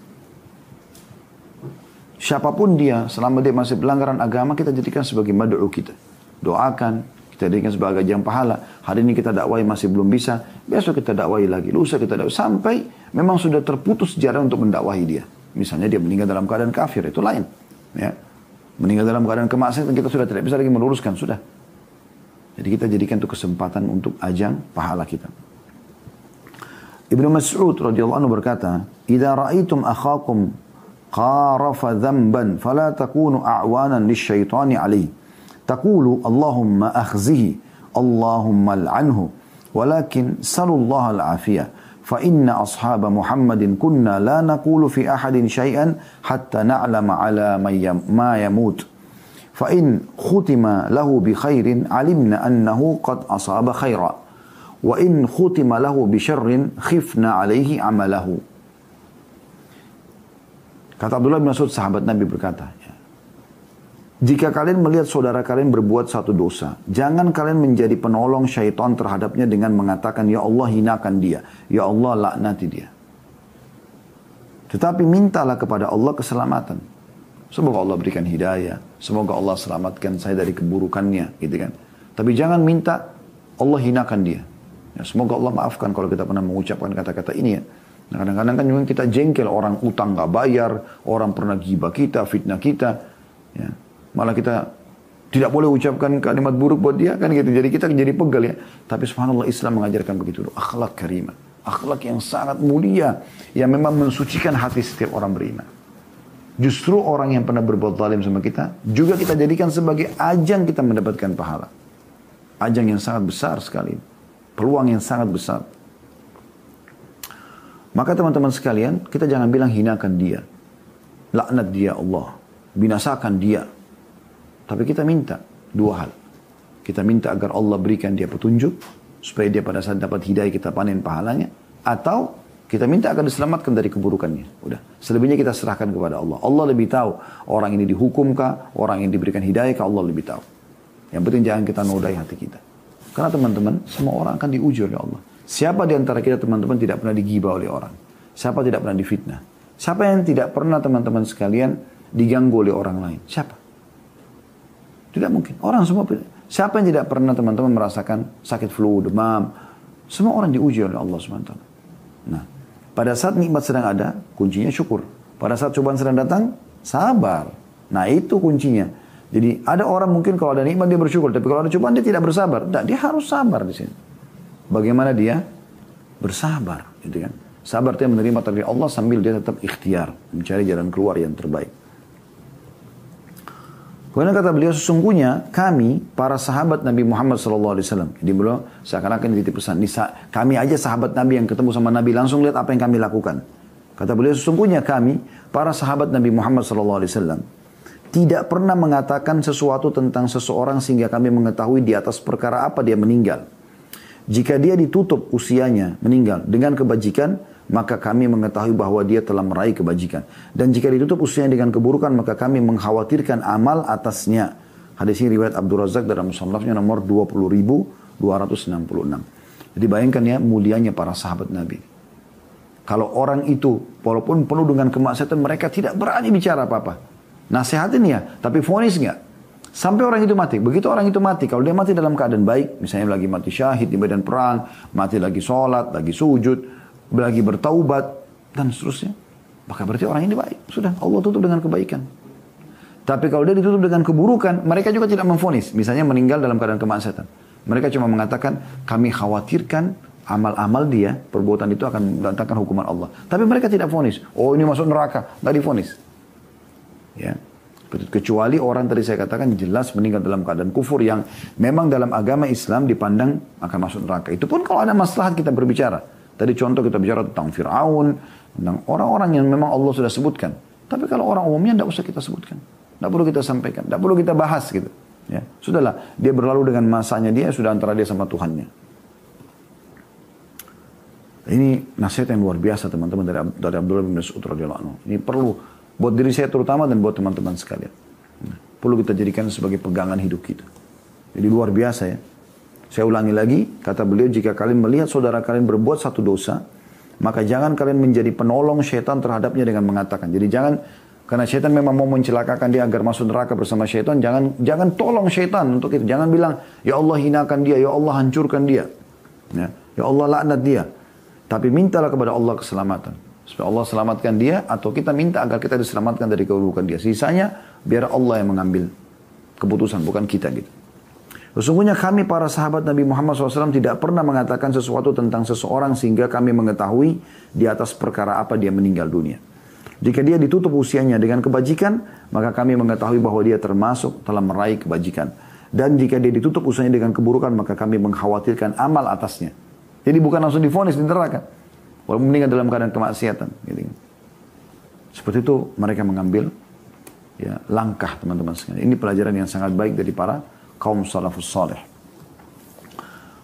Siapapun dia, selama dia masih pelanggaran agama, kita jadikan sebagai mad'u kita. Doakan. Kita jadikan sebagai ajang pahala. Hari ini kita dakwai masih belum bisa. Besok kita dakwai lagi. Lusa kita dakwai. Sampai memang sudah terputus jalan untuk mendakwahi dia. Misalnya dia meninggal dalam keadaan kafir. Itu lain. Ya. Meninggal dalam keadaan kemaksiatan kita sudah tidak bisa lagi meluruskan. Sudah. Jadi kita jadikan itu kesempatan untuk ajang pahala kita. Ibnu Mas'ud radhiyallahu anhu berkata, "Idza ra'aitum akhakum qarafa dhanban fala takunu a'wanan lisyaitani 'alaihi. تقول اللهم أخزه اللهم العنه ولكن سلوا الله العافية فإن أصحاب محمد كنا لا نقول في أحد شيئا حتى نعلم على ما يموت فإن ختم له بخير علمنا أنه قد أصاب خيرا وإن ختم له بشر خفنا عليه عمله." Kata Abdullah bin Mas'ud, sahabat Nabi berkata, jika kalian melihat saudara kalian berbuat satu dosa, jangan kalian menjadi penolong syaitan terhadapnya dengan mengatakan, ya Allah hinakan dia, ya Allah laknati dia. Tetapi mintalah kepada Allah keselamatan. Semoga Allah berikan hidayah, semoga Allah selamatkan saya dari keburukannya, gitu kan. Tapi jangan minta Allah hinakan dia. Ya, semoga Allah maafkan kalau kita pernah mengucapkan kata-kata ini ya. Nah, kadang-kadang kan juga kita jengkel, orang utang gak bayar, orang pernah gibah kita, fitnah kita. Ya. Malah kita tidak boleh ucapkan kalimat buruk buat dia, kan gitu. Jadi kita jadi pegal ya. Tapi subhanallah Islam mengajarkan begitu. Akhlak karimah. Akhlak yang sangat mulia. Yang memang mensucikan hati setiap orang beriman. Justru orang yang pernah berbuat zalim sama kita, juga kita jadikan sebagai ajang kita mendapatkan pahala. Ajang yang sangat besar sekali. Peluang yang sangat besar. Maka teman-teman sekalian, kita jangan bilang hinakan dia. Laknat dia Allah. Binasakan dia. Tapi kita minta dua hal. Kita minta agar Allah berikan dia petunjuk. Supaya dia pada saat dapat hidayah kita panen pahalanya. Atau kita minta agar diselamatkan dari keburukannya. Udah. Selebihnya kita serahkan kepada Allah. Allah lebih tahu. Orang ini dihukumkah? Orang yang diberikan hidayah kah? Allah lebih tahu. Yang penting jangan kita nodai hati kita. Karena teman-teman, semua orang akan diuji oleh Allah. Siapa di antara kita teman-teman tidak pernah digibah oleh orang? Siapa tidak pernah difitnah? Siapa yang tidak pernah teman-teman sekalian diganggu oleh orang lain? Siapa? Tidak mungkin. Orang semua. Siapa yang tidak pernah teman-teman merasakan sakit flu, demam? Semua orang diuji oleh Allah SWT. Nah, pada saat nikmat sedang ada, kuncinya syukur. Pada saat cobaan sedang datang, sabar. Nah, itu kuncinya. Jadi ada orang mungkin kalau ada nikmat dia bersyukur, tapi kalau ada cobaan dia tidak bersabar. Tidak, dia harus sabar di sini. Bagaimana dia bersabar, gitu kan? Sabar dia menerima takdir Allah sambil dia tetap ikhtiar, mencari jalan keluar yang terbaik. Kemudian kata beliau, sesungguhnya kami para sahabat Nabi Muhammad SAW. Jadi beliau seakan-akan dititip pesan. Kami aja sahabat Nabi yang ketemu sama Nabi langsung lihat apa yang kami lakukan. Kata beliau, sesungguhnya kami para sahabat Nabi Muhammad SAW tidak pernah mengatakan sesuatu tentang seseorang sehingga kami mengetahui di atas perkara apa dia meninggal. Jika dia ditutup usianya meninggal dengan kebajikan, maka kami mengetahui bahwa dia telah meraih kebajikan. Dan jika ditutup usianya dengan keburukan, maka kami mengkhawatirkan amal atasnya. Hadis ini riwayat Abdul Razak dalam musannafnya nomor 20.266. Jadi bayangkan ya mulianya para sahabat Nabi. Kalau orang itu walaupun penuh dengan kemaksiatan, mereka tidak berani bicara apa-apa. Nasihatin ya, tapi vonis nggak. Sampai orang itu mati. Begitu orang itu mati, kalau dia mati dalam keadaan baik, misalnya lagi mati syahid di medan perang, mati lagi sholat, lagi sujud, lagi bertaubat, dan seterusnya, maka berarti orang ini baik. Sudah, Allah tutup dengan kebaikan. Tapi kalau dia ditutup dengan keburukan, mereka juga tidak memvonis. Misalnya meninggal dalam keadaan kemaksiatan. Mereka cuma mengatakan, kami khawatirkan amal-amal dia, perbuatan itu akan mendatangkan hukuman Allah. Tapi mereka tidak vonis. Oh ini masuk neraka, nggak divonis. Ya. Kecuali orang tadi saya katakan jelas meninggal dalam keadaan kufur yang memang dalam agama Islam dipandang akan masuk neraka. Itu pun kalau ada maslahat kita berbicara. Tadi contoh kita bicara tentang Fir'aun, tentang orang-orang yang memang Allah sudah sebutkan. Tapi kalau orang umumnya tidak usah kita sebutkan. Tidak perlu kita sampaikan, tidak perlu kita bahas gitu. Ya. Sudahlah, dia berlalu dengan masanya dia, sudah antara dia sama Tuhannya. Ini nasihat yang luar biasa teman-teman dari Abdullah bin Mas'ud radhiyallahu anhu. Ini perlu buat diri saya terutama dan buat teman-teman sekalian. Perlu kita jadikan sebagai pegangan hidup kita. Jadi luar biasa ya. Saya ulangi lagi, kata beliau, jika kalian melihat saudara kalian berbuat satu dosa, maka jangan kalian menjadi penolong syaitan terhadapnya dengan mengatakan. Jadi jangan, karena syaitan memang mau mencelakakan dia agar masuk neraka bersama syaitan, jangan tolong syaitan untuk itu. Jangan bilang, ya Allah hinakan dia, ya Allah hancurkan dia. Ya Allah laknat dia. Tapi mintalah kepada Allah keselamatan. Supaya Allah selamatkan dia, atau kita minta agar kita diselamatkan dari keburukan dia. Sisanya, biar Allah yang mengambil keputusan, bukan kita gitu. Sesungguhnya kami para sahabat Nabi Muhammad SAW tidak pernah mengatakan sesuatu tentang seseorang sehingga kami mengetahui di atas perkara apa dia meninggal dunia. Jika dia ditutup usianya dengan kebajikan, maka kami mengetahui bahwa dia termasuk telah meraih kebajikan. Dan jika dia ditutup usianya dengan keburukan, maka kami mengkhawatirkan amal atasnya. Jadi bukan langsung divonis di neraka. Walaupun meninggal dalam keadaan kemaksiatan. Gitu. Seperti itu mereka mengambil ya, langkah teman-teman sekalian. Ini pelajaran yang sangat baik dari para kaum salafus salih.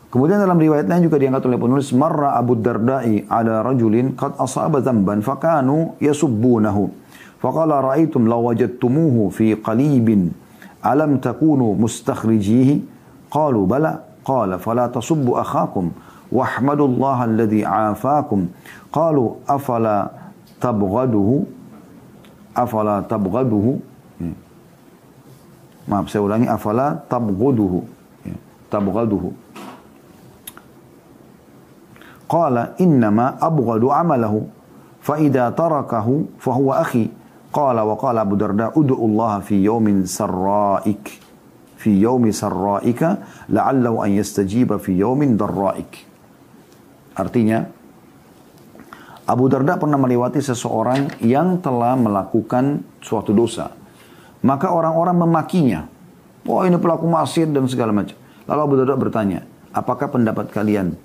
Kemudian dalam riwayatnya juga diangkat oleh penulis, Marra Abu Darda'i ala rajulin qad asaba dhanban fakanu yasubbunahu. Faqala ra'aitum law wajadtumuhu fi qalibin alam takunu mustakhrijihi? Qalu bala. Qala fala tasubbu akhakum wahmadullaha alladhi aafakum. Qalu afala tabghaduhu? Afala tabghaduhu? Maaf, saya ulangi. Afala tabghaduhu? Tabghaduhu. Qala innama abghadu amalahu fa idza tarakahu fa huwa akhi. Qala wa qala Abu Darda ud'u Allah fi yawmin sarra'ik fi yawmi sarra'ika la'allahu an yastajiba fi yawmin darra'ik. Artinya Abu Darda pernah melewati seseorang yang telah melakukan suatu dosa. Maka orang-orang memakinya. Oh, ini pelaku maksiat dan segala macam. Lalu Abu Darda bertanya, apakah pendapat kalian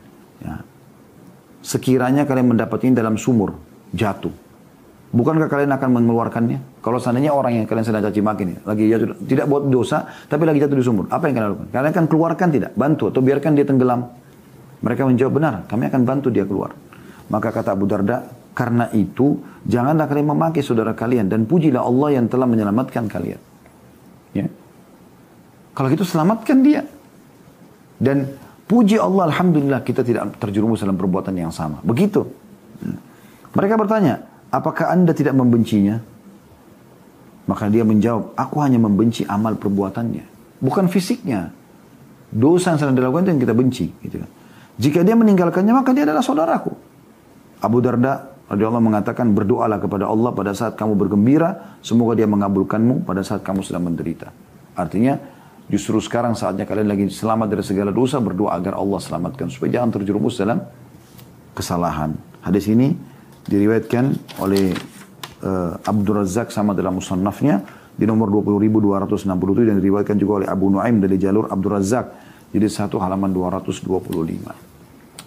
sekiranya kalian mendapatnya dalam sumur jatuh, bukankah kalian akan mengeluarkannya? Kalau seandainya orang yang kalian sedang caci maki ini lagi jatuh, tidak buat dosa tapi lagi jatuh di sumur, apa yang kalian lakukan? Kalian akan keluarkan tidak? Bantu atau biarkan dia tenggelam? Mereka menjawab, benar, kami akan bantu dia keluar. Maka kata Abu Darda, karena itu janganlah kalian memaki saudara kalian dan pujilah Allah yang telah menyelamatkan kalian. Ya. Kalau gitu selamatkan dia. Dan puji Allah, alhamdulillah kita tidak terjerumus dalam perbuatan yang sama. Begitu. Mereka bertanya, apakah anda tidak membencinya? Maka dia menjawab, aku hanya membenci amal perbuatannya, bukan fisiknya. Dosa yang sedang dilakukan itu yang kita benci. Gitu kan. Jika dia meninggalkannya, maka dia adalah saudaraku. Abu Darda radhiyallahu mengatakan, berdoalah kepada Allah pada saat kamu bergembira, semoga dia mengabulkanmu pada saat kamu sedang menderita. Artinya, justru sekarang saatnya kalian lagi selamat dari segala dosa, berdoa agar Allah selamatkan supaya jangan terjerumus dalam kesalahan. Hadis ini diriwayatkan oleh Abdul Razak sama dalam musannafnya di nomor 20.267 dan diriwayatkan juga oleh Abu Nuaim dari jalur Abdul Razak jadi 1 halaman 225.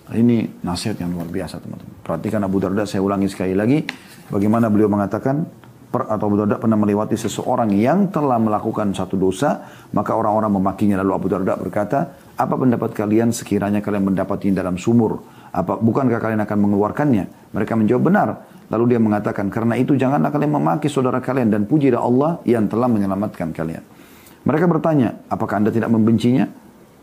Ini nasihat yang luar biasa teman-teman. Perhatikan Abu Darda, saya ulangi sekali lagi bagaimana beliau mengatakan atau Abu Darda pernah melewati seseorang yang telah melakukan satu dosa, maka orang-orang memakinya. Lalu Abu Darda berkata, apa pendapat kalian sekiranya kalian mendapatinya dalam sumur? Bukankah kalian akan mengeluarkannya? Mereka menjawab benar. Lalu dia mengatakan, karena itu janganlah kalian memaki saudara kalian dan pujilah Allah yang telah menyelamatkan kalian. Mereka bertanya, apakah anda tidak membencinya?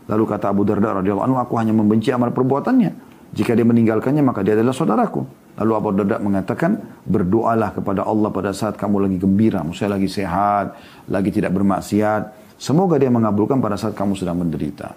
Lalu kata Abu Darda radhiyallahu anhu, aku hanya membenci amal perbuatannya. Jika dia meninggalkannya, maka dia adalah saudaraku. Lalu Abu Darda mengatakan, berdoalah kepada Allah pada saat kamu lagi gembira, maksudnya lagi sehat, lagi tidak bermaksiat. Semoga dia mengabulkan pada saat kamu sedang menderita.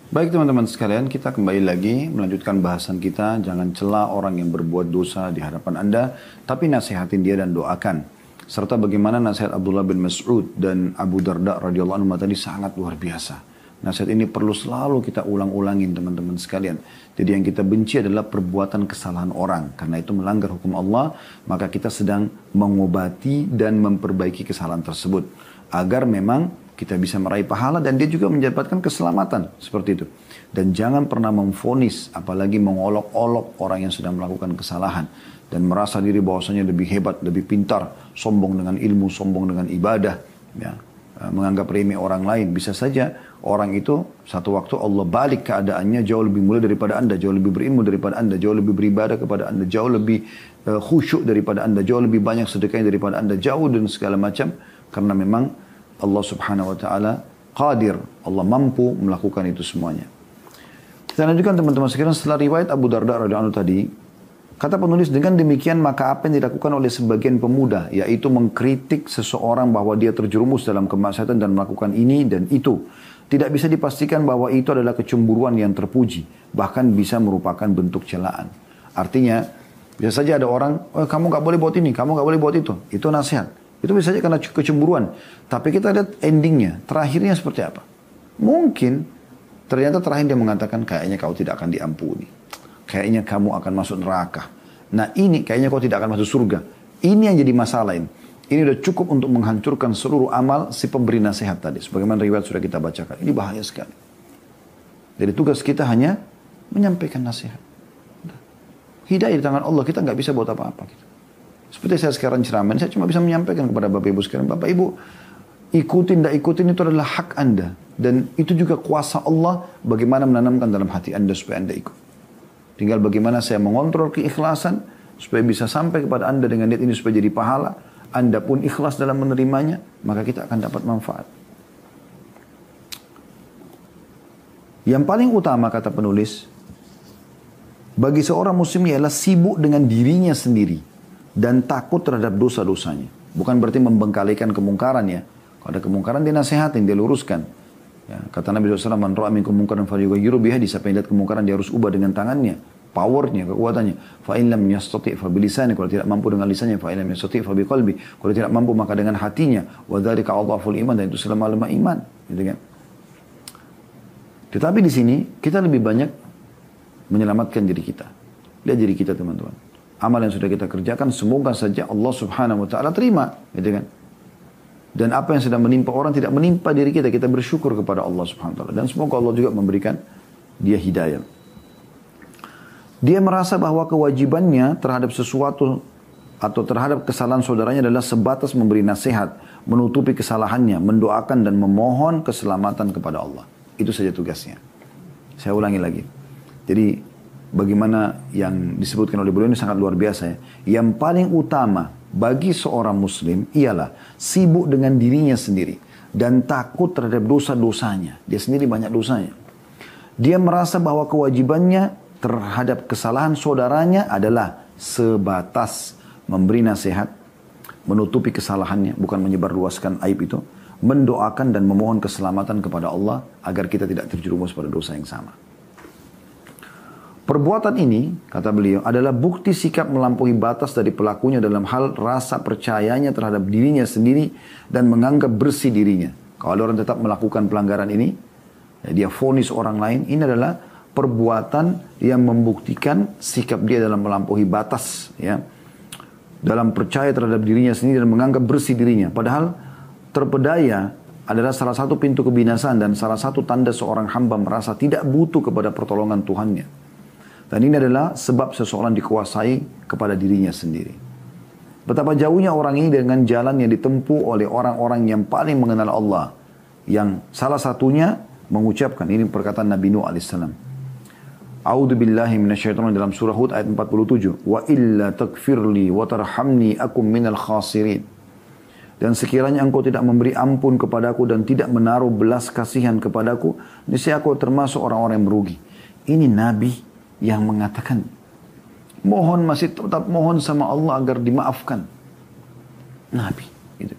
Baik teman-teman sekalian, kita kembali lagi melanjutkan bahasan kita. Jangan cela orang yang berbuat dosa di hadapan Anda, tapi nasihatin dia dan doakan. Serta bagaimana nasihat Abdullah bin Mas'ud dan Abu Darda radhiyallahu anhu tadi sangat luar biasa. Nasihat ini perlu selalu kita ulang-ulangin teman-teman sekalian. Jadi yang kita benci adalah perbuatan kesalahan orang. Karena itu melanggar hukum Allah, maka kita sedang mengobati dan memperbaiki kesalahan tersebut. Agar memang kita bisa meraih pahala dan dia juga mendapatkan keselamatan. Seperti itu. Dan jangan pernah memvonis, apalagi mengolok-olok orang yang sedang melakukan kesalahan. Dan merasa diri bahwasanya lebih hebat, lebih pintar. Sombong dengan ilmu, sombong dengan ibadah. Ya. Menganggap remeh orang lain. Bisa saja orang itu satu waktu Allah balik keadaannya jauh lebih mulia daripada anda, jauh lebih berilmu daripada anda, jauh lebih beribadah kepada anda, jauh lebih khusyuk daripada anda, jauh lebih banyak sedekahnya daripada anda, jauh dan segala macam. Karena memang Allah subhanahu wa ta'ala qadir, Allah mampu melakukan itu semuanya. Kita lanjutkan teman-teman sekalian setelah riwayat Abu Darda radhiyallahu anhu tadi. Kata penulis, dengan demikian maka apa yang dilakukan oleh sebagian pemuda, yaitu mengkritik seseorang bahwa dia terjerumus dalam kemaksiatan dan melakukan ini dan itu, tidak bisa dipastikan bahwa itu adalah kecemburuan yang terpuji, bahkan bisa merupakan bentuk celaan. Artinya, bisa saja ada orang, oh, kamu gak boleh buat ini, kamu gak boleh buat itu nasihat. Itu bisa saja karena kecemburuan. Tapi kita lihat endingnya, terakhirnya seperti apa. Mungkin, ternyata terakhir dia mengatakan, kayaknya kau tidak akan diampuni. Kayaknya kamu akan masuk neraka. Nah ini kayaknya kau tidak akan masuk surga. Ini yang jadi masalah ini. Ini sudah cukup untuk menghancurkan seluruh amal si pemberi nasihat tadi. Sebagaimana riwayat sudah kita bacakan. Ini bahaya sekali. Jadi tugas kita hanya menyampaikan nasihat. Hidayah di tangan Allah. Kita nggak bisa buat apa-apa. Seperti saya sekarang ceramah. Saya cuma bisa menyampaikan kepada Bapak Ibu sekarang. Bapak Ibu ikutin, tidak ikutin itu adalah hak Anda. Dan itu juga kuasa Allah bagaimana menanamkan dalam hati Anda supaya Anda ikut. Tinggal bagaimana saya mengontrol keikhlasan supaya bisa sampai kepada Anda dengan niat ini supaya jadi pahala, Anda pun ikhlas dalam menerimanya, maka kita akan dapat manfaat. Yang paling utama kata penulis, bagi seorang muslim ialah sibuk dengan dirinya sendiri dan takut terhadap dosa-dosanya. Bukan berarti membengkalikan kemungkaran ya. Kalau ada kemungkaran dia nasihatin, dia luruskan. Ya, kata Nabi SAW, man ra'a minkum munkaran falyughayyirhu biyadihi, siapa yang lihat kemungkaran dia harus ubah dengan tangannya, powernya, kekuatannya. Fa in lam yastati' fa bilisani, kalau tidak mampu dengan lisannya, fa in lam yastati' fa biqalbi, kalau tidak mampu maka dengan hatinya. Wa dzalika adhaful iman, dan itu selama-lama iman, gitu kan. Tetapi di sini kita lebih banyak menyelamatkan diri kita. Lihat diri kita teman-teman. Amal yang sudah kita kerjakan semoga saja Allah Subhanahu wa taala terima, gitu kan. Dan apa yang sedang menimpa orang tidak menimpa diri kita, kita bersyukur kepada Allah Subhanahu wa taala, dan semoga Allah juga memberikan dia hidayah. Dia merasa bahwa kewajibannya terhadap sesuatu atau terhadap kesalahan saudaranya adalah sebatas memberi nasihat, menutupi kesalahannya, mendoakan dan memohon keselamatan kepada Allah. Itu saja tugasnya. Saya ulangi lagi. Jadi bagaimana yang disebutkan oleh beliau ini sangat luar biasa ya. Yang paling utama bagi seorang muslim ialah sibuk dengan dirinya sendiri dan takut terhadap dosa-dosanya. Dia sendiri banyak dosanya. Dia merasa bahwa kewajibannya terhadap kesalahan saudaranya adalah sebatas memberi nasihat, menutupi kesalahannya, bukan menyebarluaskan aib itu, mendoakan dan memohon keselamatan kepada Allah agar kita tidak terjerumus pada dosa yang sama. Perbuatan ini, kata beliau, adalah bukti sikap melampaui batas dari pelakunya dalam hal rasa percayanya terhadap dirinya sendiri dan menganggap bersih dirinya. Kalau orang tetap melakukan pelanggaran ini, dia vonis orang lain, ini adalah perbuatan yang membuktikan sikap dia dalam melampaui batas, ya, dalam percaya terhadap dirinya sendiri dan menganggap bersih dirinya. Padahal terpedaya adalah salah satu pintu kebinasaan dan salah satu tanda seorang hamba merasa tidak butuh kepada pertolongan Tuhannya. Dan ini adalah sebab seseorang dikuasai kepada dirinya sendiri. Betapa jauhnya orang ini dengan jalan yang ditempuh oleh orang-orang yang paling mengenal Allah. Yang salah satunya mengucapkan, ini perkataan Nabi Nuh AS. A'udhu billahi minasyaitonir dalam surah Hud ayat 47. Wa illa takfirli wa tarhamni akum minal khasirin. Dan sekiranya engkau tidak memberi ampun kepadaku dan tidak menaruh belas kasihan kepadaku, niscaya aku termasuk orang-orang yang merugi. Ini Nabi yang mengatakan, masih tetap mohon sama Allah agar dimaafkan. Nabi. Gitu.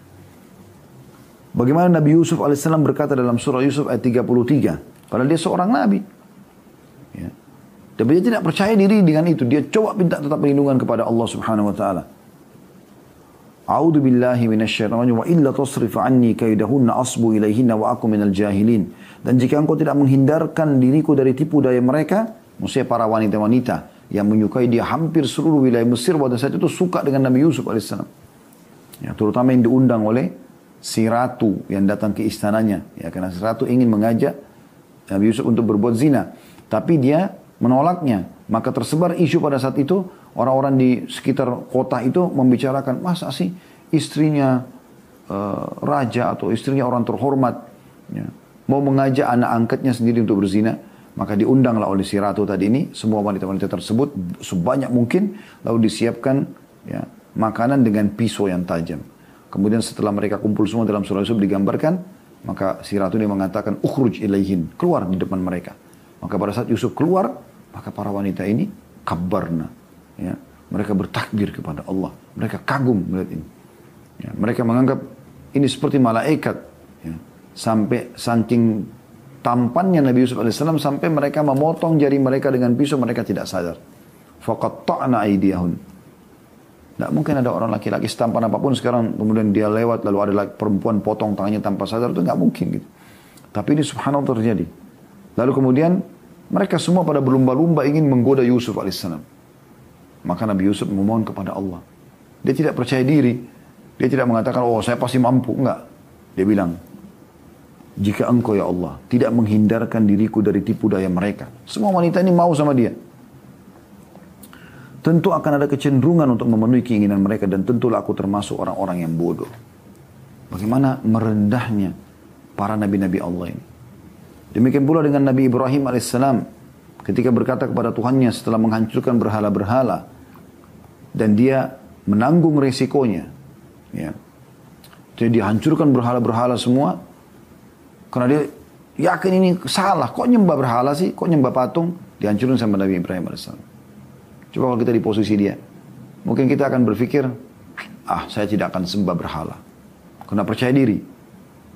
Bagaimana Nabi Yusuf AS berkata dalam surah Yusuf ayat 33. Padahal dia seorang Nabi. Ya. Tapi dia tidak percaya diri dengan itu. Dia coba minta tetap perlindungan kepada Allah Subhanahu Wa Taala. A'udhu billahi minasyaitonir wa illa tasrif anni kaidahunna asbu ilaihinna wa aku minal jahilin. Dan jika engkau tidak menghindarkan diriku dari tipu daya mereka, maksudnya para wanita-wanita yang menyukai dia, hampir seluruh wilayah Mesir pada saat itu suka dengan Nabi Yusuf AS. Ya, terutama yang diundang oleh si ratu yang datang ke istananya. Ya, karena si ratu ingin mengajak Nabi Yusuf untuk berbuat zina. Tapi dia menolaknya. Maka tersebar isu pada saat itu, orang-orang di sekitar kota itu membicarakan, masa sih istrinya raja atau istrinya orang terhormat ya, mau mengajak anak angkatnya sendiri untuk berzina. Maka diundanglah oleh si ratu tadi ini semua wanita-wanita tersebut sebanyak mungkin, lalu disiapkan ya, makanan dengan pisau yang tajam. Kemudian setelah mereka kumpul semua dalam surah Yusuf digambarkan, maka si ratu ini mengatakan ukhruj ilaihin, keluar di depan mereka. Maka pada saat Yusuf keluar, maka para wanita ini kabbarna, ya, mereka bertakbir kepada Allah, mereka kagum melihat ini. Ya, mereka menganggap ini seperti malaikat, ya, sampai saking tampannya Nabi Yusuf AS sampai mereka memotong jari mereka dengan pisau, mereka tidak sadar. Faqatta'na aydiyahun. Tidak mungkin ada orang laki-laki setampan apapun sekarang kemudian dia lewat lalu ada perempuan potong tangannya tanpa sadar, itu nggak mungkin gitu. Tapi ini subhanallah terjadi. Lalu kemudian mereka semua pada berlumba-lumba ingin menggoda Yusuf AS. Maka Nabi Yusuf memohon kepada Allah. Dia tidak percaya diri. Dia tidak mengatakan, oh saya pasti mampu. Enggak. Dia bilang, jika engkau ya Allah tidak menghindarkan diriku dari tipu daya mereka. Semua wanita ini mau sama dia. Tentu akan ada kecenderungan untuk memenuhi keinginan mereka. Dan tentulah aku termasuk orang-orang yang bodoh. Bagaimana merendahnya para nabi-nabi Allah ini. Demikian pula dengan Nabi Ibrahim AS. Ketika berkata kepada Tuhannya setelah menghancurkan berhala-berhala. Dan dia menanggung resikonya. Ya. Jadi dihancurkan berhala-berhala semua. Karena dia yakin ini salah. Kok nyembah berhala sih? Kok nyembah patung? Dihancurkan sama Nabi Ibrahim AS. Coba kalau kita di posisi dia. Mungkin kita akan berpikir, saya tidak akan sembah berhala. Karena percaya diri.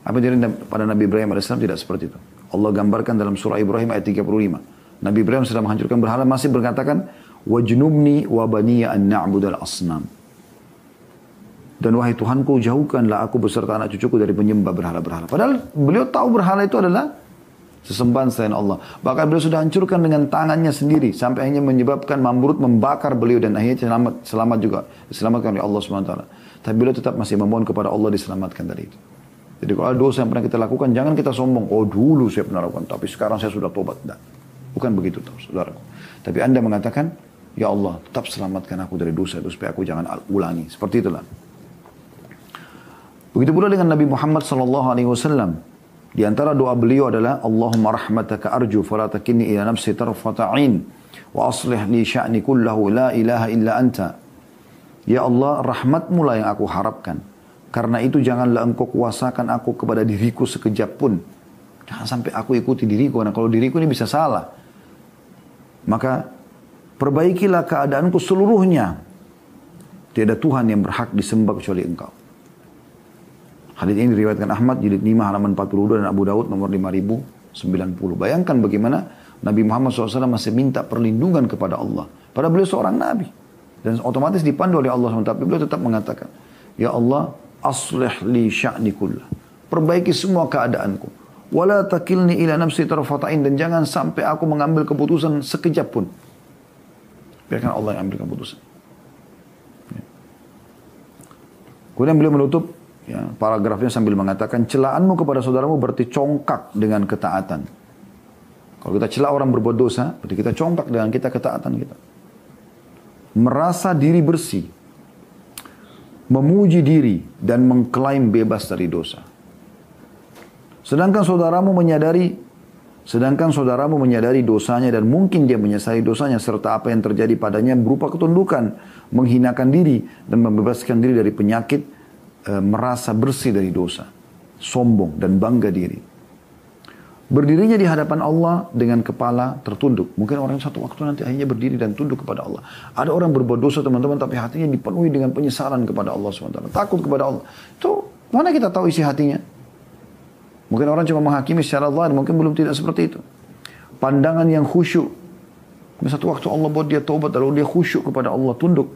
Apa yang terjadi pada Nabi Ibrahim AS tidak seperti itu. Allah gambarkan dalam surah Ibrahim ayat 35. Nabi Ibrahim sedang menghancurkan berhala masih berkatakan, wajnubni wa baniya an na'budal asnam. Dan wahai Tuhanku, jauhkanlah aku beserta anak cucuku dari penyembah berhala-berhala. Padahal beliau tahu berhala itu adalah sesembahan selain Allah. Bahkan beliau sudah hancurkan dengan tangannya sendiri. Sampai akhirnya menyebabkan Namrud membakar beliau. Dan akhirnya selamat juga. Diselamatkan oleh Allah SWT. Tapi beliau tetap masih memohon kepada Allah diselamatkan dari itu. Jadi kalau ada dosa yang pernah kita lakukan, jangan kita sombong. Oh dulu saya pernah lakukan, tapi sekarang saya sudah tobat. Tidak. Bukan begitu, saudaraku. Tapi Anda mengatakan, ya Allah, tetap selamatkan aku dari dosa itu supaya aku jangan ulangi. Seperti itulah. Begitu pula dengan Nabi Muhammad SAW. Di antara doa beliau adalah Allahumma rahmataka arju fala takinni ila nafsi tarfata ain wa aslih li sya'ni kullahu la ilaha illa anta. Ya Allah, rahmatmu lah yang aku harapkan. Karena itu janganlah engkau kuasakan aku kepada diriku sekejap pun. Jangan sampai aku ikuti diriku, karena kalau diriku ini bisa salah. Maka perbaikilah keadaanku seluruhnya. Tiada Tuhan yang berhak disembah kecuali engkau. Hadis ini diriwayatkan Ahmad jilid 5 halaman 42 dan Abu Daud nomor 5090. Bayangkan bagaimana Nabi Muhammad SAW masih minta perlindungan kepada Allah. Padahal beliau seorang Nabi. Dan otomatis dipandu oleh Allah SWT. Tapi beliau tetap mengatakan, ya Allah, aslih li sya'ni kullah. Perbaiki semua keadaanku. Wala takilni ila nafsi tarfatain. Dan jangan sampai aku mengambil keputusan sekejap pun. Biarkan Allah yang ambil keputusan. Kemudian beliau menutup paragrafnya sambil mengatakan, celaanmu kepada saudaramu berarti congkak dengan ketaatan. Kalau kita cela orang berbuat dosa, berarti kita congkak dengan ketaatan kita. Merasa diri bersih, memuji diri, dan mengklaim bebas dari dosa. Sedangkan saudaramu menyadari dosanya dan mungkin dia menyesali dosanya serta apa yang terjadi padanya berupa ketundukan, menghinakan diri, dan membebaskan diri dari penyakit merasa bersih dari dosa, sombong dan bangga diri. Berdirinya di hadapan Allah dengan kepala tertunduk. Mungkin orang satu waktu nanti akhirnya berdiri dan tunduk kepada Allah. Ada orang berbuat dosa teman-teman, tapi hatinya dipenuhi dengan penyesalan kepada Allah SWT. Takut kepada Allah. Itu mana kita tahu isi hatinya? Mungkin orang cuma menghakimi secara zahir, mungkin belum tidak seperti itu. Pandangan yang khusyuk. Satu waktu Allah buat dia taubat, lalu dia khusyuk kepada Allah, tunduk.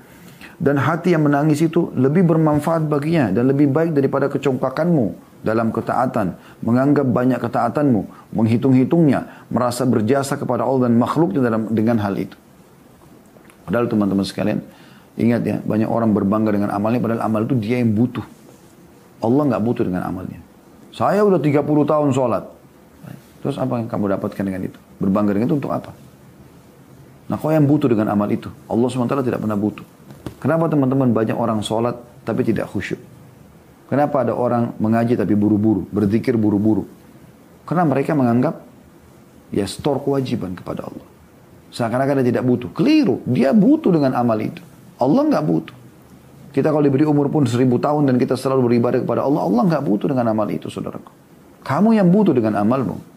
Dan hati yang menangis itu lebih bermanfaat baginya dan lebih baik daripada kecongkakanmu dalam ketaatan, menganggap banyak ketaatanmu, menghitung-hitungnya, merasa berjasa kepada Allah dan makhluknya dengan hal itu. Padahal teman-teman sekalian, ingat ya, banyak orang berbangga dengan amalnya, padahal amal itu dia yang butuh. Allah nggak butuh dengan amalnya. Saya udah 30 tahun sholat. Terus apa yang kamu dapatkan dengan itu? Berbangga dengan itu untuk apa? Nah, kau yang butuh dengan amal itu? Allah SWT tidak pernah butuh. Kenapa teman-teman banyak orang sholat tapi tidak khusyuk? Kenapa ada orang mengaji tapi buru-buru, berzikir buru-buru? Karena mereka menganggap ya store kewajiban kepada Allah. Seakan-akan dia tidak butuh. Keliru, dia butuh dengan amal itu. Allah nggak butuh. Kita kalau diberi umur pun 1000 tahun dan kita selalu beribadah kepada Allah, Allah nggak butuh dengan amal itu, saudaraku. Kamu yang butuh dengan amalmu.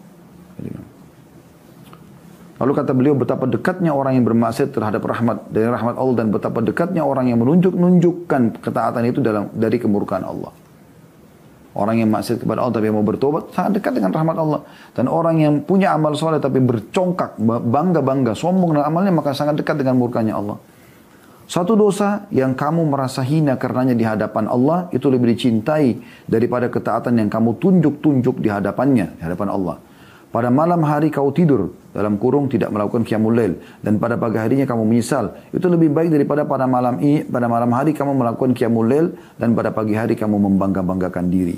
Lalu kata beliau, betapa dekatnya orang yang bermaksiat terhadap dari rahmat Allah dan betapa dekatnya orang yang menunjukkan ketaatan itu dari kemurkaan Allah. Orang yang maksiat kepada Allah tapi mau bertobat sangat dekat dengan rahmat Allah. Dan orang yang punya amal soleh tapi bercongkak, bangga-bangga, sombong dengan amalnya, maka sangat dekat dengan murkanya Allah. Satu dosa yang kamu merasa hina karenanya di hadapan Allah itu lebih dicintai daripada ketaatan yang kamu tunjuk-tunjuk di hadapannya, di hadapan Allah. Pada malam hari kau tidur, dalam kurung tidak melakukan qiyamul lail, dan pada pagi harinya kamu menyesal. Itu lebih baik daripada pada malam hari kamu melakukan qiyamul lail, dan pada pagi hari kamu membangga-banggakan diri.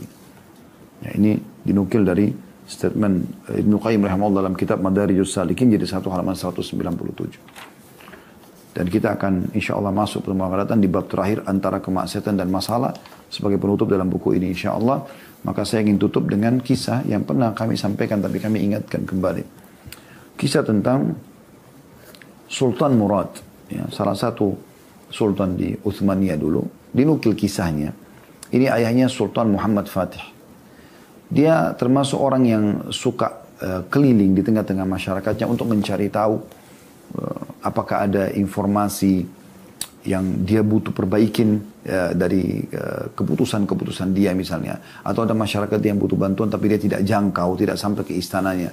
Ya, ini dinukil dari statement Ibnu Qayyim rahimahullah dalam kitab Madarijus Salikin, jadi 1 halaman 197. Dan kita akan insya Allah masuk pertemuan akan datang di bab terakhir antara kemaksiatan dan masalah sebagai penutup dalam buku ini insya Allah. Maka saya ingin tutup dengan kisah yang pernah kami sampaikan tapi kami ingatkan kembali. Kisah tentang Sultan Murad, ya, salah satu sultan di Utsmaniyah dulu. Dinukil kisahnya. Ini ayahnya Sultan Muhammad Fatih. Dia termasuk orang yang suka keliling di tengah-tengah masyarakatnya untuk mencari tahu apakah ada informasi yang dia butuh perbaikin dari keputusan-keputusan dia misalnya. Atau ada masyarakat yang butuh bantuan tapi dia tidak jangkau, tidak sampai ke istananya.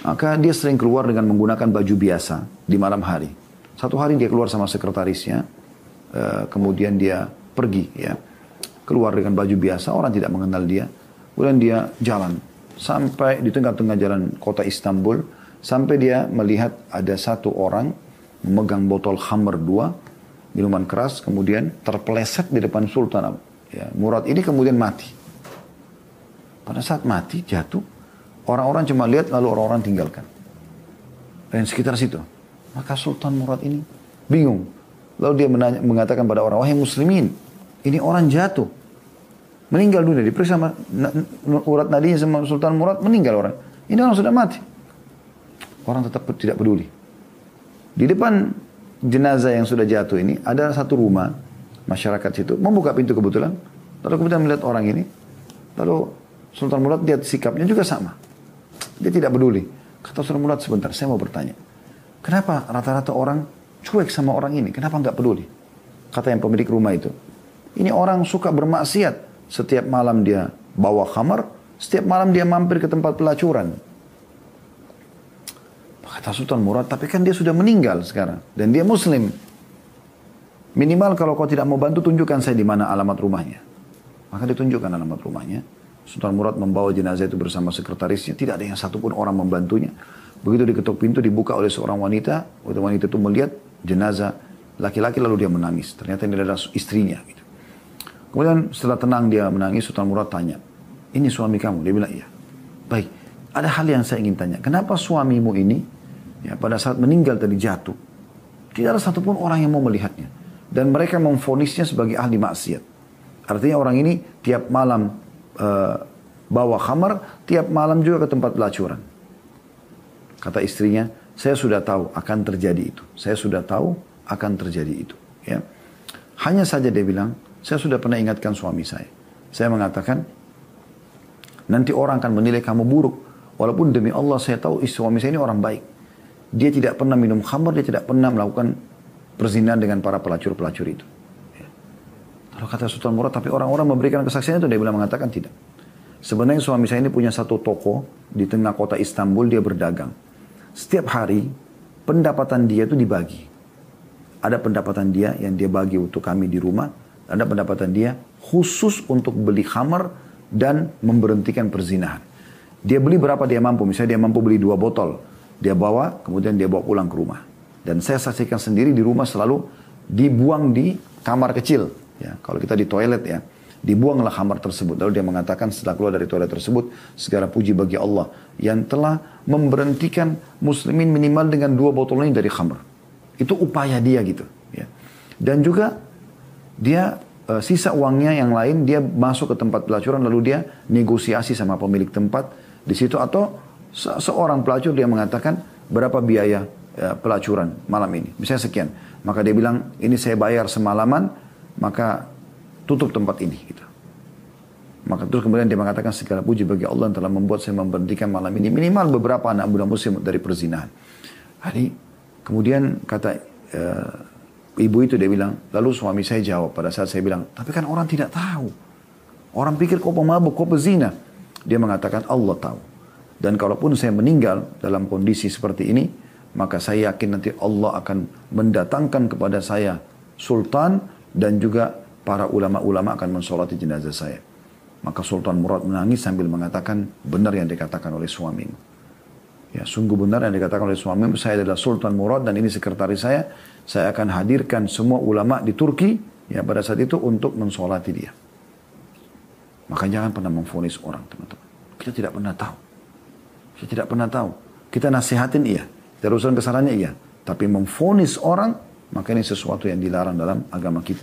Maka dia sering keluar dengan menggunakan baju biasa di malam hari. Satu hari dia keluar sama sekretarisnya, kemudian dia pergi ya. Keluar dengan baju biasa, orang tidak mengenal dia. Kemudian dia jalan sampai di tengah-tengah jalan kota Istanbul, sampai dia melihat ada satu orang memegang botol khamr 2, minuman keras, kemudian terpeleset di depan Sultan ya, Murad ini, kemudian mati. Pada saat mati, jatuh, orang-orang cuma lihat lalu orang-orang tinggalkan. Dan sekitar situ. Maka Sultan Murad ini bingung. Lalu dia mengatakan pada orang, wahai muslimin, ini orang jatuh. Meninggal dunia, diperiksa urat nadinya sama Sultan Murad, meninggal orang. Ini orang sudah mati. Orang tetap tidak peduli. Di depan jenazah yang sudah jatuh ini, ada satu rumah, masyarakat situ, membuka pintu kebetulan. Lalu kemudian melihat orang ini. Lalu Sultan Murad lihat sikapnya juga sama. Dia tidak peduli. Kata Sultan Murad, sebentar, saya mau bertanya. Kenapa rata-rata orang cuek sama orang ini? Kenapa nggak peduli? Kata yang pemilik rumah itu. Ini orang suka bermaksiat. Setiap malam dia bawa khamar. Setiap malam dia mampir ke tempat pelacuran. Kata Sultan Murad, tapi kan dia sudah meninggal sekarang. Dan dia muslim. Minimal kalau kau tidak mau bantu, tunjukkan saya di mana alamat rumahnya. Maka ditunjukkan alamat rumahnya. Sultan Murad membawa jenazah itu bersama sekretarisnya. Tidak ada yang satupun orang membantunya. Begitu diketuk pintu, dibuka oleh seorang wanita. Wanita itu melihat jenazah laki-laki, lalu dia menangis. Ternyata ini adalah istrinya. Gitu. Kemudian setelah tenang dia menangis, Sultan Murad tanya, ini suami kamu? Dia bilang, iya. Baik, ada hal yang saya ingin tanya. Kenapa suamimu ini ya, pada saat meninggal tadi jatuh, tidak ada satupun orang yang mau melihatnya. Dan mereka memvonisnya sebagai ahli maksiat. Artinya orang ini tiap malam bawa khamar, tiap malam juga ke tempat pelacuran. Kata istrinya, saya sudah tahu akan terjadi itu. Saya sudah tahu akan terjadi itu. Ya. Hanya saja dia bilang, saya sudah pernah ingatkan suami saya. Saya mengatakan, nanti orang akan menilai kamu buruk. Walaupun demi Allah saya tahu suami saya ini orang baik. Dia tidak pernah minum khamr, dia tidak pernah melakukan perzinahan dengan para pelacur-pelacur itu. Ya. Lalu kata Sultan Murad, tapi orang-orang memberikan kesaksian itu, dia bilang mengatakan tidak. Sebenarnya suami saya ini punya satu toko di tengah kota Istanbul, dia berdagang. Setiap hari pendapatan dia itu dibagi. Ada pendapatan dia yang dia bagi untuk kami di rumah. Ada pendapatan dia khusus untuk beli khamar dan memberhentikan perzinahan. Dia beli berapa dia mampu. Misalnya dia mampu beli 2 botol. Dia bawa, kemudian dia bawa pulang ke rumah. Dan saya saksikan sendiri di rumah selalu dibuang di kamar kecil. Ya, kalau kita di toilet ya. Dibuanglah khamar tersebut. Lalu dia mengatakan setelah keluar dari toilet tersebut, segala puji bagi Allah yang telah memberhentikan muslimin minimal dengan 2 botol ini dari khamar. Itu upaya dia gitu. Ya. Dan juga dia sisa uangnya yang lain dia masuk ke tempat pelacuran lalu dia negosiasi sama pemilik tempat di situ, atau seorang pelacur dia mengatakan berapa biaya pelacuran malam ini, misalnya sekian, maka dia bilang ini saya bayar semalaman, maka tutup tempat ini gitu. Maka terus kemudian dia mengatakan segala puji bagi Allah yang telah membuat saya memberhentikan malam ini minimal beberapa anak muda muslim dari perzinahan. Jadi kemudian kata ibu itu dia bilang, lalu suami saya jawab pada saat saya bilang, tapi kan orang tidak tahu. Orang pikir kau pemabuk, kau pezina. Dia mengatakan Allah tahu. Dan kalaupun saya meninggal dalam kondisi seperti ini, maka saya yakin nanti Allah akan mendatangkan kepada saya sultan dan juga para ulama-ulama akan mensolati jenazah saya. Maka Sultan Murad menangis sambil mengatakan, benar yang dikatakan oleh suamimu. Ya, sungguh benar yang dikatakan oleh suamimu, saya adalah Sultan Murad dan ini sekretaris saya akan hadirkan semua ulama di Turki ya pada saat itu untuk mensolati dia. Maka jangan pernah memvonis orang, teman-teman. Kita tidak pernah tahu. Kita tidak pernah tahu. Kita nasihatin iya, kita urusan kesalahannya iya, tapi memvonis orang, maka ini sesuatu yang dilarang dalam agama kita.